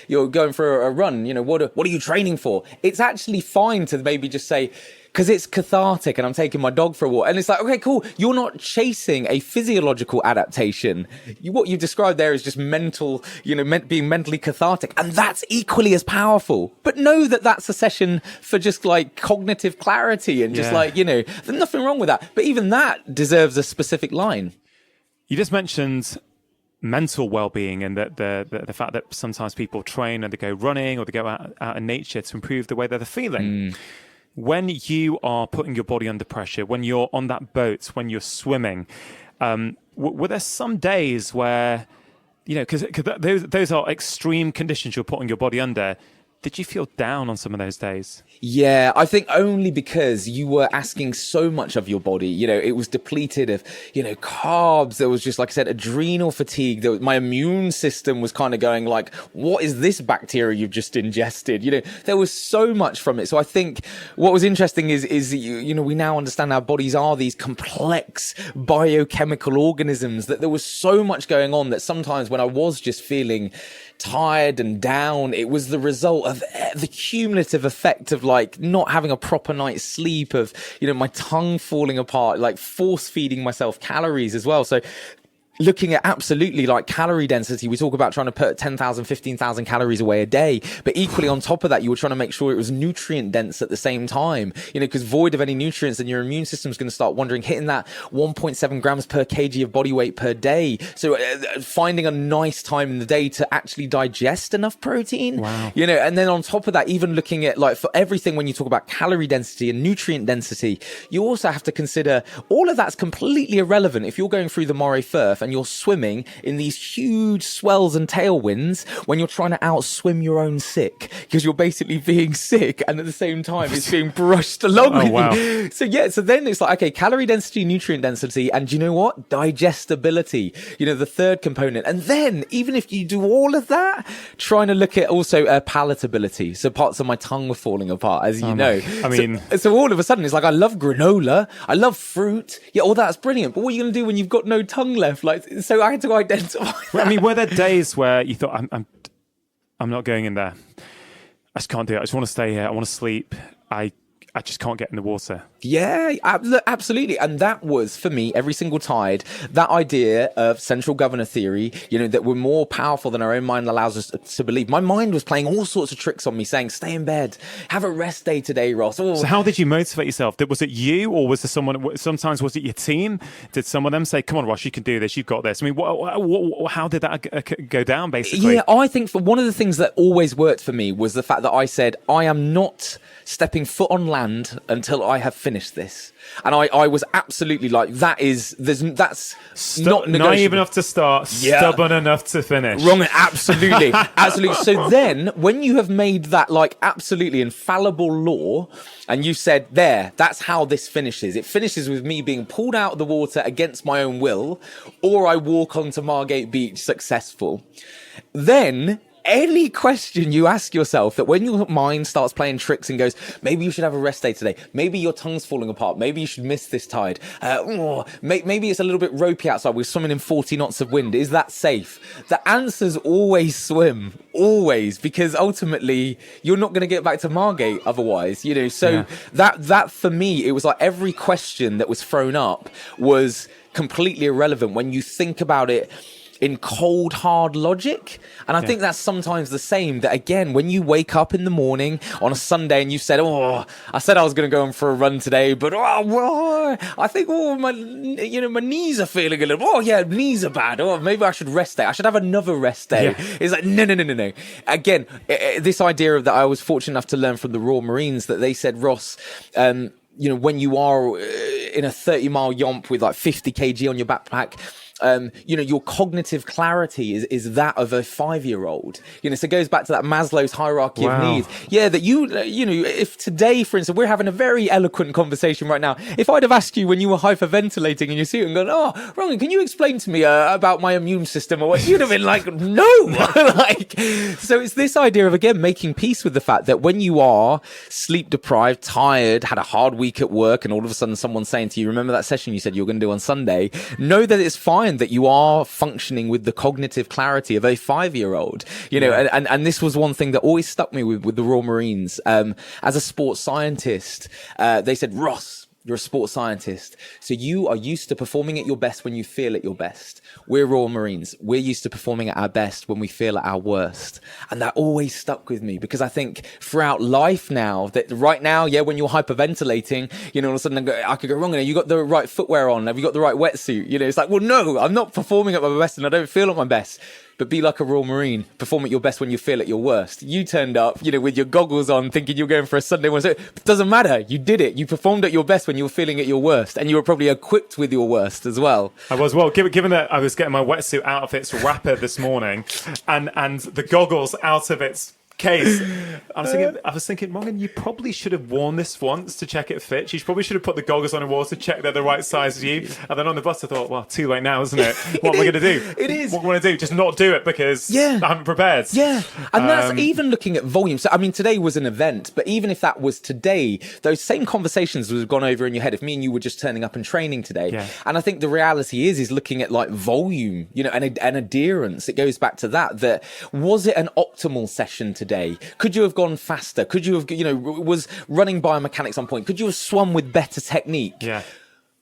Speaker 1: you're going for a run. You know, what are you training for? It's actually fine to maybe just say, because it's cathartic and I'm taking my dog for a walk. And it's like, okay, cool. You're not chasing a physiological adaptation. What you described there is just mental, you know, being mentally cathartic. And that's equally as powerful. But know that that's a session for just like cognitive clarity and just like, you know, there's nothing wrong with that. But even that deserves a specific line.
Speaker 2: You just mentioned mental well-being and that the fact that sometimes people train and they go running or they go out in nature to improve the way that they're feeling. When you are putting your body under pressure, when you're on that boat, when you're swimming, were there some days where, you know, because those are extreme conditions you're putting your body under, did you feel down on some of those days?
Speaker 1: Yeah, I think only because you were asking so much of your body. You know, it was depleted of, you know, carbs. There was just, like I said, adrenal fatigue. My immune system was kind of going like, what is this bacteria you've just ingested? You know, there was so much from it. So I think what was interesting is you know, we now understand our bodies are these complex biochemical organisms, that there was so much going on that sometimes when I was just feeling tired and down, it was the result of the cumulative effect of like not having a proper night's sleep, of, you know, my tongue falling apart, like force feeding myself calories as well. So looking at absolutely like calorie density, we talk about trying to put 10,000, 15,000 calories away a day, but equally on top of that, you were trying to make sure it was nutrient dense at the same time, you know, because void of any nutrients, then your immune system is going to start wandering, hitting that 1.7 grams per kg of body weight per day. So finding a nice time in the day to actually digest enough protein, you know, and then on top of that, even looking at like for everything, when you talk about calorie density and nutrient density, you also have to consider all of that's completely irrelevant if you're going through the Moray Firth and you're swimming in these huge swells and tailwinds when you're trying to outswim your own sick, because you're basically being sick and at the same time it's being brushed along with you. So then it's like, okay, calorie density, nutrient density, and you know what? Digestibility, you know, the third component. And then even if you do all of that, trying to look at also palatability. So parts of my tongue were falling apart, as you know.
Speaker 2: I mean,
Speaker 1: so all of a sudden it's like, I love granola, I love fruit. Yeah, all that's brilliant. But what are you going to do when you've got no tongue left? Like, so I had to identify that.
Speaker 2: I mean, were there days where you thought, I'm not going in there. I just can't do it. I just want to stay here. I want to sleep. I just can't get in the water.
Speaker 1: Yeah, absolutely. And that was, for me, every single tide, that idea of central governor theory, that we're more powerful than our own mind allows us to believe. My mind was playing all sorts of tricks on me, saying, stay in bed, have a rest day today, Ross. Oh.
Speaker 2: So how did you motivate yourself? Was it you, or was there someone, sometimes was it your team? Did some of them say, come on, Ross, you can do this, you've got this? I mean, how did that go down, basically?
Speaker 1: Yeah, I think one of the things that always worked for me was the fact that I said, I am not stepping foot on land until I have finished this. And I was absolutely like, that's not negotiable.
Speaker 2: Naive enough to start, stubborn enough to finish.
Speaker 1: Wrong, absolutely. Absolutely. So then, when you have made that like absolutely infallible law, and you said, that's how this finishes. It finishes with me being pulled out of the water against my own will, or I walk onto Margate Beach successful. Then any question you ask yourself, that when your mind starts playing tricks and goes, maybe you should have a rest day today, maybe your tongue's falling apart, maybe you should miss this tide, maybe it's a little bit ropey outside, we're swimming in 40 knots of wind, is that safe? The answer's always swim, always, because ultimately you're not going to get back to Margate otherwise, so that for me, it was like every question that was thrown up was completely irrelevant when you think about it in cold, hard logic. And I think that's sometimes the same, that again, when you wake up in the morning on a Sunday and you said, I said I was going to go on for a run today, but I think my knees are feeling a little, knees are bad, maybe I should rest day, I should have another rest day. It's like, no. Again, this idea of that, I was fortunate enough to learn from the Royal Marines that they said, Ross, when you are in a 30-mile yomp with like 50 kg on your backpack, your cognitive clarity is that of a 5-year-old. So it goes back to that Maslow's hierarchy of needs. Yeah, that if today, for instance, we're having a very eloquent conversation right now. If I'd have asked you when you were hyperventilating in your suit and gone, Rongan, can you explain to me about my immune system or what? You'd have been like, no. So it's this idea of, again, making peace with the fact that when you are sleep deprived, tired, had a hard week at work, and all of a sudden someone's saying to you, remember that session you said you were going to do on Sunday? Know that it's fine, that you are functioning with the cognitive clarity of a 5-year-old, and this was one thing that always stuck me with the Royal Marines. As a sports scientist, they said, Ross, you're a sports scientist, so you are used to performing at your best when you feel at your best. We're Royal Marines. We're used to performing at our best when we feel at our worst. And that always stuck with me, because I think throughout life now, that right now, when you're hyperventilating, all of a sudden I could go wrong. You got the right footwear on? Have you got the right wetsuit? It's like, well, no, I'm not performing at my best and I don't feel at my best. But be like a Royal Marine, perform at your best when you feel at your worst. You turned up, with your goggles on, thinking you're going for a Sunday one. So it doesn't matter. You did it. You performed at your best when you were feeling at your worst. And you were probably equipped with your worst as well.
Speaker 2: I was, given that I was getting my wetsuit out of its wrapper this morning and the goggles out of its case, I was thinking, Morgan, you probably should have worn this once to check it fits. You probably should have put the goggles on a wall to check they're the right size for you. And then on the bus, I thought, well, too late now, isn't it? What am I going to do?
Speaker 1: It is.
Speaker 2: What am I going to do? Just not do it because I haven't prepared.
Speaker 1: Yeah. And that's even looking at volume. So, today was an event, but even if that was today, those same conversations would have gone over in your head if me and you were just turning up and training today. Yeah. And I think the reality is looking at like volume, and adherence. It goes back to that was it an optimal session today? Could you have gone faster? Could you have, was running biomechanics on point? Could you have swum with better technique?
Speaker 2: Yeah.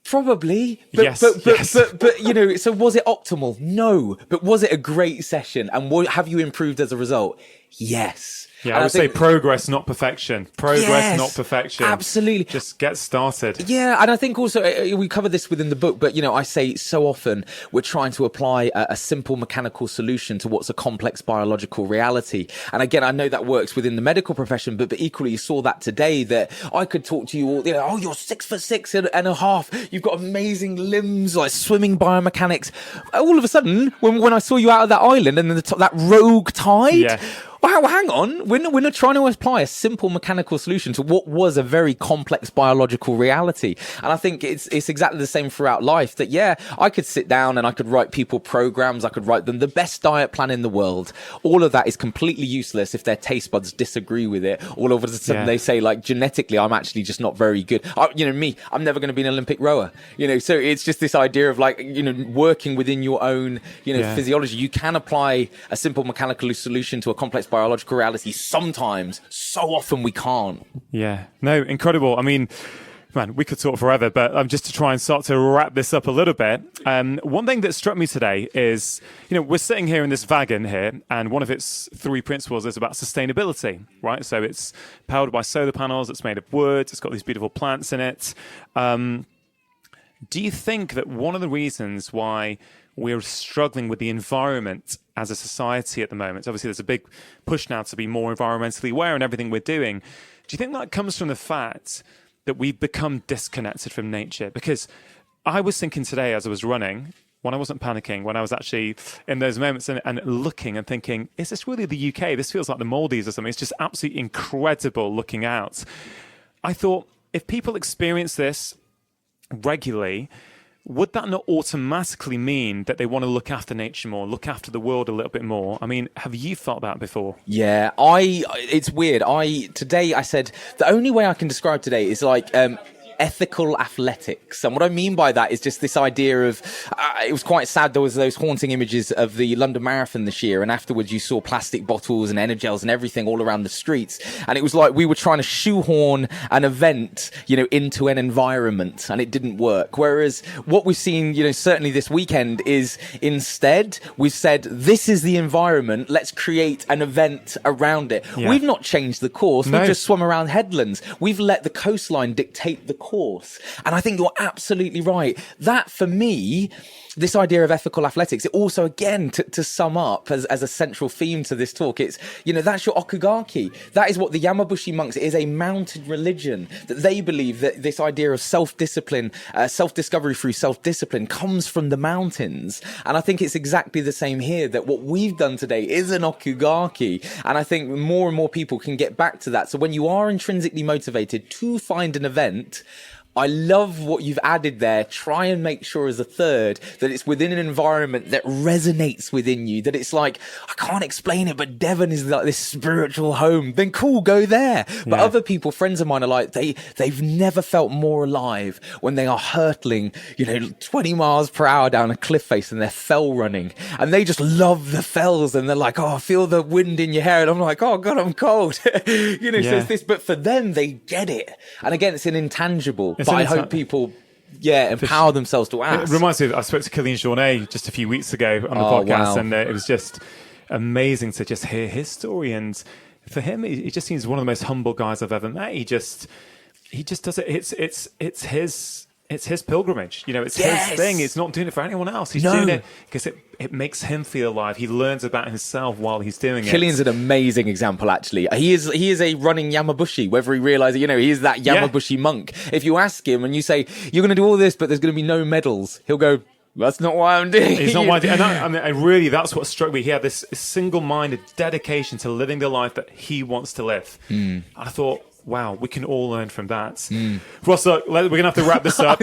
Speaker 1: Probably.
Speaker 2: Yes.
Speaker 1: So was it optimal? No. But was it a great session? And have you improved as a result? Yes.
Speaker 2: Yeah, I would say progress, not perfection. Progress, not perfection.
Speaker 1: Absolutely.
Speaker 2: Just get started.
Speaker 1: Yeah, and I think also we cover this within the book, but I say so often we're trying to apply a simple mechanical solution to what's a complex biological reality. And again, I know that works within the medical profession, but equally you saw that today, that I could talk to you all, you're 6'6" and a half. You've got amazing limbs, like swimming biomechanics. All of a sudden, when I saw you out of that island and then that rogue tide, wow, hang on. We're not trying to apply a simple mechanical solution to what was a very complex biological reality. And I think it's exactly the same throughout life, that, I could sit down and I could write people programs. I could write them the best diet plan in the world. All of that is completely useless if their taste buds disagree with it. All of a sudden they say, like, genetically, I'm actually just not very good. I'm never going to be an Olympic rower. So it's just this idea of like, working within your own, physiology. You can apply a simple mechanical solution to a complex biological reality sometimes. So often we can't.
Speaker 2: Yeah. No, incredible. Man, we could talk forever, but just to try and start to wrap this up a little bit. One thing that struck me today is, we're sitting here in this wagon here, and one of its 3 principles is about sustainability, right? So it's powered by solar panels, it's made of wood, it's got these beautiful plants in it. Do you think that one of the reasons why we're struggling with the environment as a society at the moment, obviously there's a big push now to be more environmentally aware in everything we're doing, do you think that comes from the fact that we've become disconnected from nature? Because I was thinking today as I was running, when I wasn't panicking, when I was actually in those moments and looking and thinking, is this really the UK? This feels like the Maldives or something. It's just absolutely incredible looking out. I thought, if people experience this regularly, would that not automatically mean that they want to look after nature more, look after the world a little bit more? I mean, have you felt that before?
Speaker 1: Yeah, it's weird. Today I said the only way I can describe today is like ethical athletics. And what I mean by that is just this idea of, it was quite sad, there was those haunting images of the London Marathon this year, and afterwards you saw plastic bottles and Energels and everything all around the streets, and it was like we were trying to shoehorn an event, into an environment, and it didn't work. Whereas what we've seen, certainly this weekend, is instead we've said, this is the environment, let's create an event around it. Yeah. We've not changed the course, we've just swum around headlands. We've let the coastline dictate the course. And I think you're absolutely right. That, for me, this idea of ethical athletics, it also, again, to sum up as a central theme to this talk, it's, that's your okugaki. That is what the Yamabushi monks, it is a mountain religion, that they believe that this idea of self-discipline, self-discovery through self-discipline comes from the mountains. And I think it's exactly the same here, that what we've done today is an okugaki. And I think more and more people can get back to that. So when you are intrinsically motivated to find an event, I love what you've added there. Try and make sure as a third that it's within an environment that resonates within you, that it's like, I can't explain it, but Devon is like this spiritual home. Then cool, go there. But other people, friends of mine, are like, they've never felt more alive when they are hurtling, 20 miles per hour down a cliff face and they're fell running. And they just love the fells, and they're like, oh, I feel the wind in your hair. And I'm like, oh God, I'm cold. So it's this, but for them, they get it. And again, it's an intangible. But I hope people, empower themselves to ask.
Speaker 2: It reminds me of, I spoke to Killian Jornet just a few weeks ago on the podcast, and it was just amazing to just hear his story. And for him, he just seems one of the most humble guys I've ever met. He just does it. It's his pilgrimage. It's his thing. He's not doing it for anyone else. He's doing it because it makes him feel alive. He learns about himself while he's doing it.
Speaker 1: Killian's an amazing example, actually. He is a running Yamabushi, whether he realizes, he is that Yamabushi monk. If you ask him and you say, you're going to do all this, but there's going to be no medals, he'll go, that's not why I'm doing it.
Speaker 2: It's not why and really, that's what struck me. He had this single-minded dedication to living the life that he wants to live. I thought, wow, we can all learn from that. Ross, look, we're going to have to wrap this up.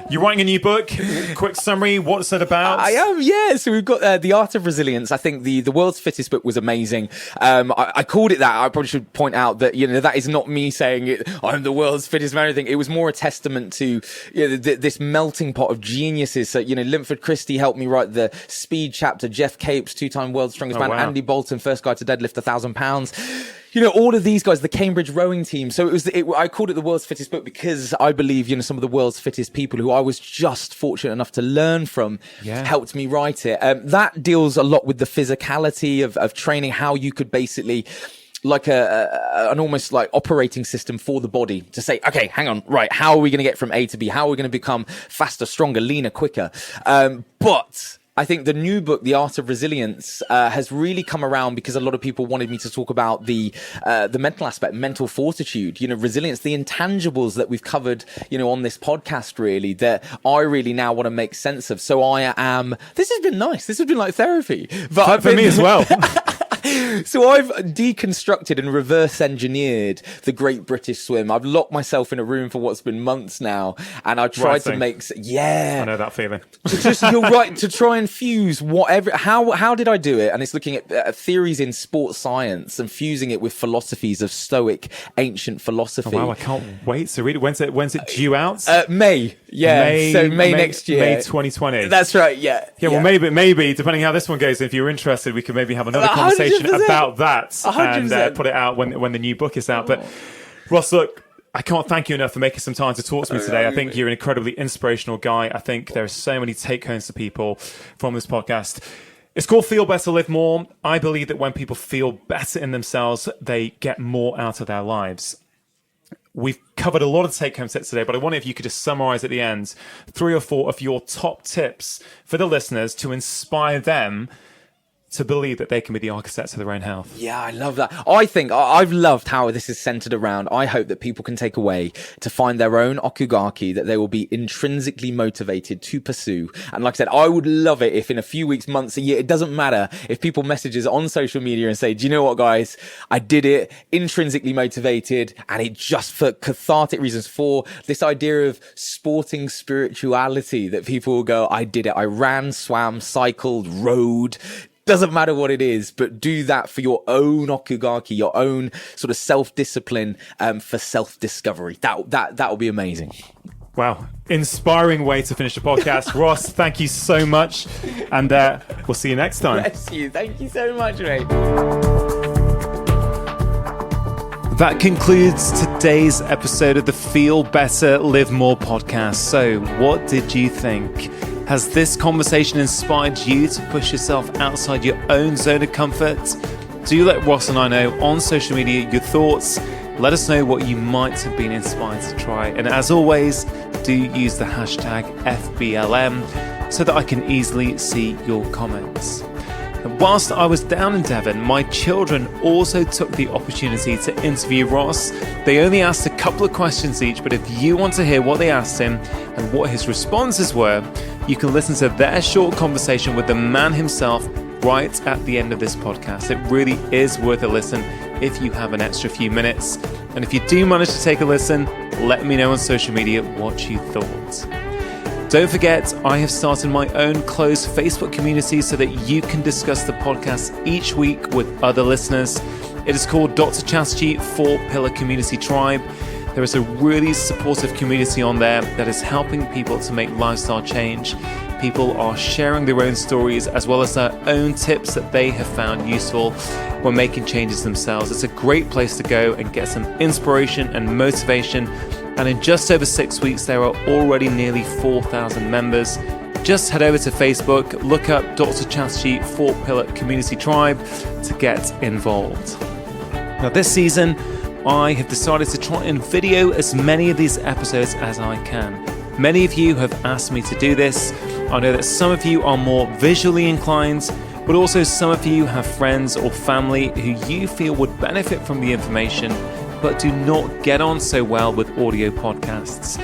Speaker 2: You're writing a new book. Quick summary, what's it about?
Speaker 1: I am, yeah. So we've got The Art of Resilience. I think the world's fittest book was amazing. I called it that. I probably should point out that, that is not me saying it, I'm the world's fittest man or anything. It was more a testament to this melting pot of geniuses. So, Linford Christie helped me write the speed chapter, Jeff Capes, 2-time world's strongest man, wow. Andy Bolton, first guy to deadlift 1,000 pounds. All of these guys, the Cambridge rowing team. So I called it the world's fittest book because I believe, some of the world's fittest people who I was just fortunate enough to learn from helped me write it. That deals a lot with the physicality of training, how you could basically, like an almost like operating system for the body to say, okay, hang on, right, how are we going to get from A to B? How are we going to become faster, stronger, leaner, quicker? But I think the new book, The Art of Resilience, has really come around because a lot of people wanted me to talk about the mental aspect, mental fortitude, resilience, the intangibles that we've covered, on this podcast, really, that I really now want to make sense of. So this has been nice. This has been like therapy. But
Speaker 2: for me as well.
Speaker 1: So I've deconstructed and reverse engineered the Great British Swim. I've locked myself in a room for what's been months now, and I've tried to make
Speaker 2: I know that feeling.
Speaker 1: You're right, to try and fuse whatever. How did I do it? And it's looking at theories in sports science and fusing it with philosophies of Stoic ancient philosophy.
Speaker 2: Oh, wow, I can't wait to read it. When's it due out?
Speaker 1: May. Yeah, May next year.
Speaker 2: May 2020.
Speaker 1: That's right. Yeah.
Speaker 2: Well, maybe depending how this one goes, if you're interested, we could maybe have another conversation about that
Speaker 1: 100%.
Speaker 2: and put it out when the new book is out. But Ross, look, I can't thank you enough for making some time to talk to me today. I think you're an incredibly inspirational guy. I think there are so many take-homes to people from this podcast. It's called Feel Better, Live More. I believe that when people feel better in themselves, they get more out of their lives. We've covered a lot of take-home tips today, but I wonder if you could just summarize at the end 3 or 4 of your top tips for the listeners to inspire them to believe that they can be the architects of their own health.
Speaker 1: Yeah, I love that. I think I've loved how this is centered around. I hope that people can take away to find their own okugaki that they will be intrinsically motivated to pursue. And like I said, I would love it if in a few weeks, months, a year, it doesn't matter if people message us on social media and say, do you know what, guys? I did it intrinsically motivated, and it just for cathartic reasons, for this idea of sporting spirituality, that people will go, I did it. I ran, swam, cycled, rode. Doesn't matter what it is, but do that for your own okugaki, your own sort of self-discipline, for self-discovery. That will be amazing.
Speaker 2: Wow. Inspiring way to finish the podcast. Ross, thank you so much. And we'll see you next time.
Speaker 1: Bless you. Thank you so much, mate.
Speaker 2: That concludes today's episode of the Feel Better, Live More podcast. So what did you think? Has this conversation inspired you to push yourself outside your own zone of comfort? Do let Ross and I know on social media your thoughts. Let us know what you might have been inspired to try. And as always, do use the hashtag FBLM so that I can easily see your comments. And whilst I was down in Devon, my children also took the opportunity to interview Ross. They only asked a couple of questions each, but if you want to hear what they asked him and what his responses were, you can listen to their short conversation with the man himself right at the end of this podcast. It really is worth a listen if you have an extra few minutes. And if you do manage to take a listen, let me know on social media what you thought. Don't forget, I have started my own closed Facebook community so that you can discuss the podcast each week with other listeners. It is called Dr. Chatterjee 4-Pillar Community Tribe. There is a really supportive community on there that is helping people to make lifestyle change. People are sharing their own stories as well as their own tips that they have found useful when making changes themselves. It's a great place to go and get some inspiration and motivation. And in just over 6 weeks, there are already nearly 4,000 members. Just head over to Facebook, look up Dr. Chatterjee 4-Pillar Community Tribe to get involved. Now this season, I have decided to try and video as many of these episodes as I can. Many of you have asked me to do this. I know that some of you are more visually inclined, but also some of you have friends or family who you feel would benefit from the information, but do not get on so well with audio podcasts.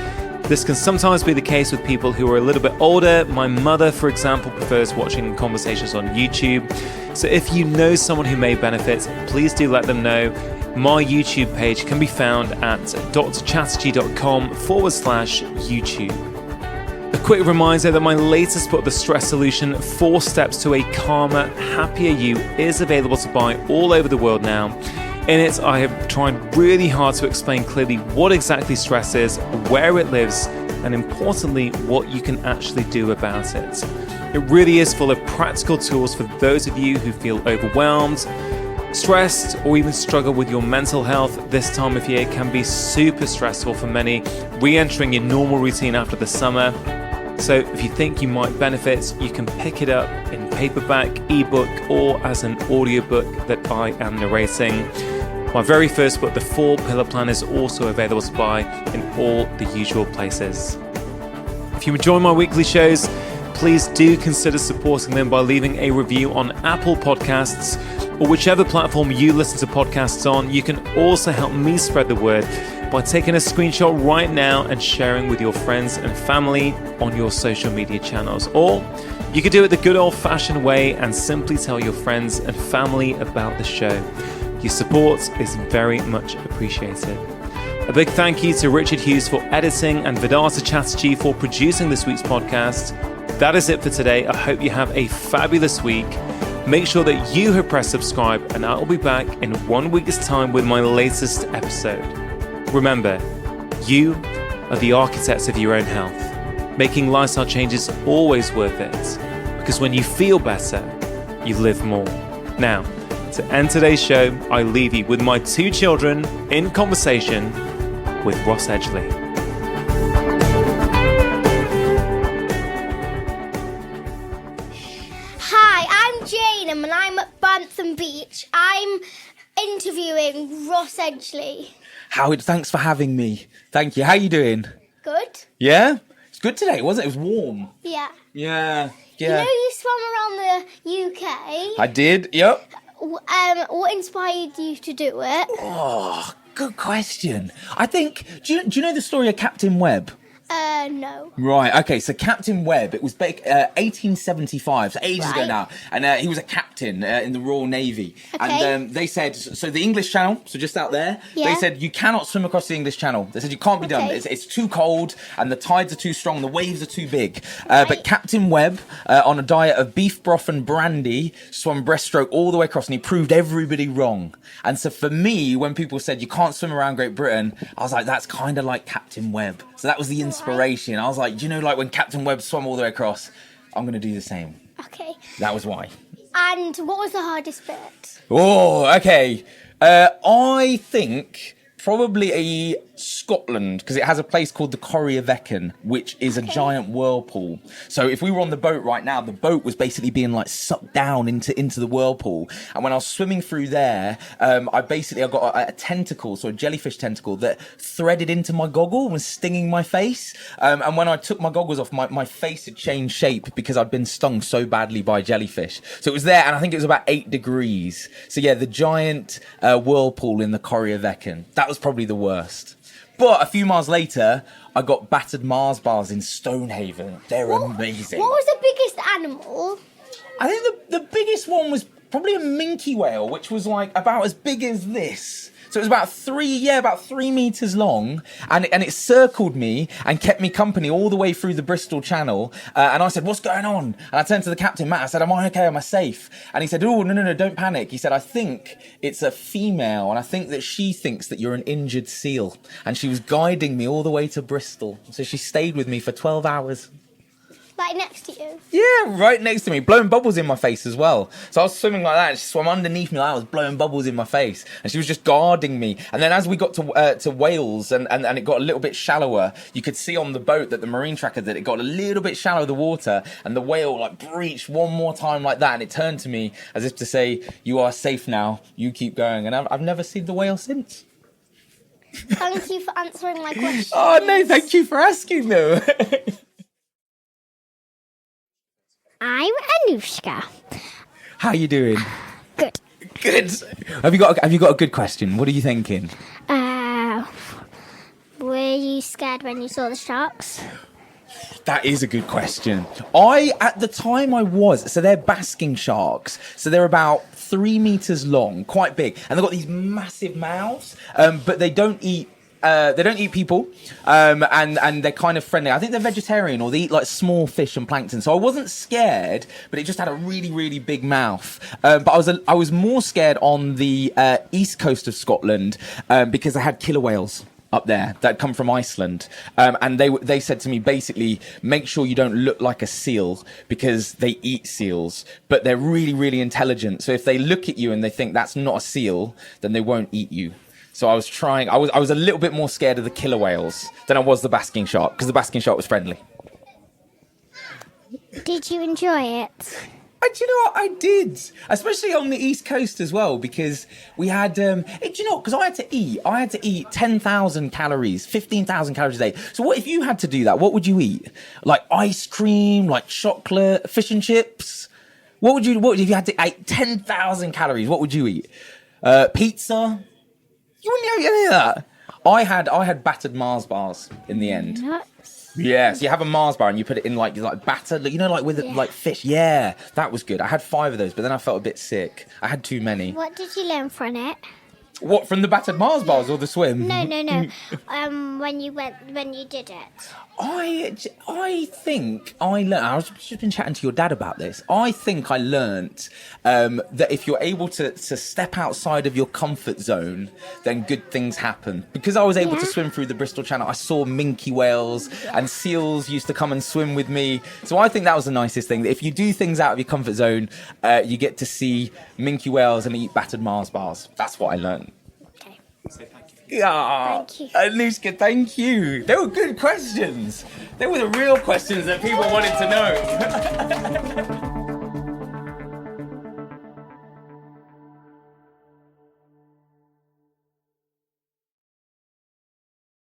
Speaker 2: This can sometimes be the case with people who are a little bit older. My mother, for example, prefers watching conversations on YouTube. So if you know someone who may benefit, please do let them know. My YouTube page can be found at drchatterjee.com/YouTube. A quick reminder that my latest book, The Stress Solution, 4 Steps to a Calmer, Happier You, is available to buy all over the world now. In it, I have tried really hard to explain clearly what exactly stress is, where it lives, and importantly, what you can actually do about it. It really is full of practical tools for those of you who feel overwhelmed, stressed, or even struggle with your mental health. This time of year can be super stressful for many, re-entering your normal routine after the summer. So if you think you might benefit, you can pick it up in paperback, ebook, or as an audiobook that I am narrating. My very first book, The 4-Pillar Plan, is also available to buy in all the usual places. If you enjoy my weekly shows, please do consider supporting them by leaving a review on Apple Podcasts or whichever platform you listen to podcasts on. You can also help me spread the word by taking a screenshot right now and sharing with your friends and family on your social media channels. Or you could do it the good old-fashioned way and simply tell your friends and family about the show. Your support is very much appreciated. A big thank you to Richard Hughes for editing and Vedanta Chatterjee for producing this week's podcast. That is it for today. I hope you have a fabulous week. Make sure that you have pressed subscribe, and I will be back in 1 week's time with my latest episode. Remember, you are the architects of your own health. Making lifestyle changes is always worth it, because when you feel better, you live more. Now, to end today's show, I leave you with my 2 children in conversation with Ross Edgley.
Speaker 3: Hi, I'm Jane and I'm at Bantham Beach. I'm interviewing Ross Edgley.
Speaker 1: Howard, thanks for having me. Thank you. How you doing?
Speaker 3: Good?
Speaker 1: Yeah? It's good today, wasn't it? It was warm.
Speaker 3: Yeah.
Speaker 1: Yeah.
Speaker 3: You know you swam around the UK.
Speaker 1: I did, yep.
Speaker 3: What inspired you to do it?
Speaker 1: Oh, good question. I think, do you know the story of Captain Webb?
Speaker 3: No.
Speaker 1: Right, okay, so Captain Webb, it was 1875, so ages ago
Speaker 3: Right.
Speaker 1: now, and he was a captain in the Royal Navy.
Speaker 3: Okay.
Speaker 1: And they said, so the English Channel, so just out there,
Speaker 3: Yeah.
Speaker 1: they said, you cannot swim across the English Channel. They said, you can't be done.
Speaker 3: Okay.
Speaker 1: It's too cold, and the tides are too strong, the waves are too big.
Speaker 3: Right.
Speaker 1: But Captain Webb, on a diet of beef broth and brandy, swam breaststroke all the way across, and he proved everybody wrong. And so for me, when people said, you can't swim around Great Britain, I was like, that's kind of like Captain Webb. So that was the inspiration. I was like, you know, like when Captain Webb swam all the way across, I'm going to do the same.
Speaker 3: Okay.
Speaker 1: That was why.
Speaker 3: And what was the hardest bit?
Speaker 1: Oh, okay. I think probably Scotland, because it has a place called the Corryvreckan, which is a giant whirlpool. So if we were on the boat right now, the boat was basically being like sucked down into the whirlpool. And when I was swimming through there, I got a tentacle, so a jellyfish tentacle that threaded into my goggle and was stinging my face. And when I took my goggles off, my face had changed shape because I'd been stung so badly by jellyfish. So it was there, and I think it was about 8 degrees. So yeah, the giant whirlpool in the Corryvreckan. That was probably the worst. But a few miles later, I got battered Mars bars in Stonehaven. They're amazing.
Speaker 3: What was the biggest animal?
Speaker 1: I think the biggest one was probably a minke whale, which was like about as big as this. So it was about 3 meters long, and it circled me and kept me company all the way through the Bristol Channel. And I said, what's going on? And I turned to the captain, Matt, I said, am I okay? Am I safe? And he said, oh, no, don't panic. He said, I think it's a female, and I think that she thinks that you're an injured seal. And she was guiding me all the way to Bristol. So she stayed with me for 12 hours.
Speaker 3: Like next to you?
Speaker 1: Yeah, right next to me, blowing bubbles in my face as well. So I was swimming like that, and she swam underneath me like I was blowing bubbles in my face, and she was just guarding me. And then as we got to Wales, and it got a little bit shallower, you could see on the boat that the marine tracker that it got a little bit shallow, the water, and the whale like breached one more time like that, and it turned to me as if to say, "You are safe now. You keep going." And I've never seen the whale since.
Speaker 3: Thank you for answering my question.
Speaker 1: Oh no, thank you for asking though.
Speaker 3: I'm Anushka.
Speaker 1: How you doing?
Speaker 3: Good.
Speaker 1: Good. Have you got a good question? What are you thinking?
Speaker 3: Were you scared when you saw the sharks?
Speaker 1: That is a good question. At the time I was, so they're basking sharks. So they're about 3 meters long, quite big. And they've got these massive mouths, but they don't eat people, and they're kind of friendly. I think they're vegetarian, or they eat like small fish and plankton. So I wasn't scared, but it just had a really, really big mouth. But I was more scared on the east coast of Scotland because they had killer whales up there that come from Iceland, and they said to me basically, make sure you don't look like a seal because they eat seals, but they're really, really intelligent. So if they look at you and they think that's not a seal, then they won't eat you. So I was a little bit more scared of the killer whales than I was the basking shark, because the basking shark was friendly.
Speaker 3: Did you enjoy it?
Speaker 1: Do you know what? I did, especially on the East Coast as well, because we had, do you know, because I had to eat 10,000 calories, 15,000 calories a day. So what if you had to do that? What would you eat? Like ice cream, like chocolate, fish and chips? What if you had to eat 10,000 calories? What would you eat? Pizza? You wouldn't eat any of that. I had battered Mars bars in the end.
Speaker 3: Nuts.
Speaker 1: Yeah, so you have a Mars bar and you put it in like batter, you know, like with like fish. Yeah, that was good. I had 5 of those, but then I felt a bit sick. I had too many.
Speaker 3: What did you learn from it?
Speaker 1: What, from the battered Mars bars or the swim?
Speaker 3: No. When you did it.
Speaker 1: I think I learned. I was just been chatting to your dad about this. I think I learnt that if you're able to step outside of your comfort zone, then good things happen. Because I was able to swim through the Bristol Channel, I saw minke whales and seals used to come and swim with me. So I think that was the nicest thing. That if you do things out of your comfort zone, you get to see minke whales and eat battered Mars bars. That's what I learned.
Speaker 3: Okay.
Speaker 2: Say thank you.
Speaker 1: Yeah.
Speaker 3: Thank you.
Speaker 1: Anushka, thank you. They were good questions. They were the real questions that people wanted to know.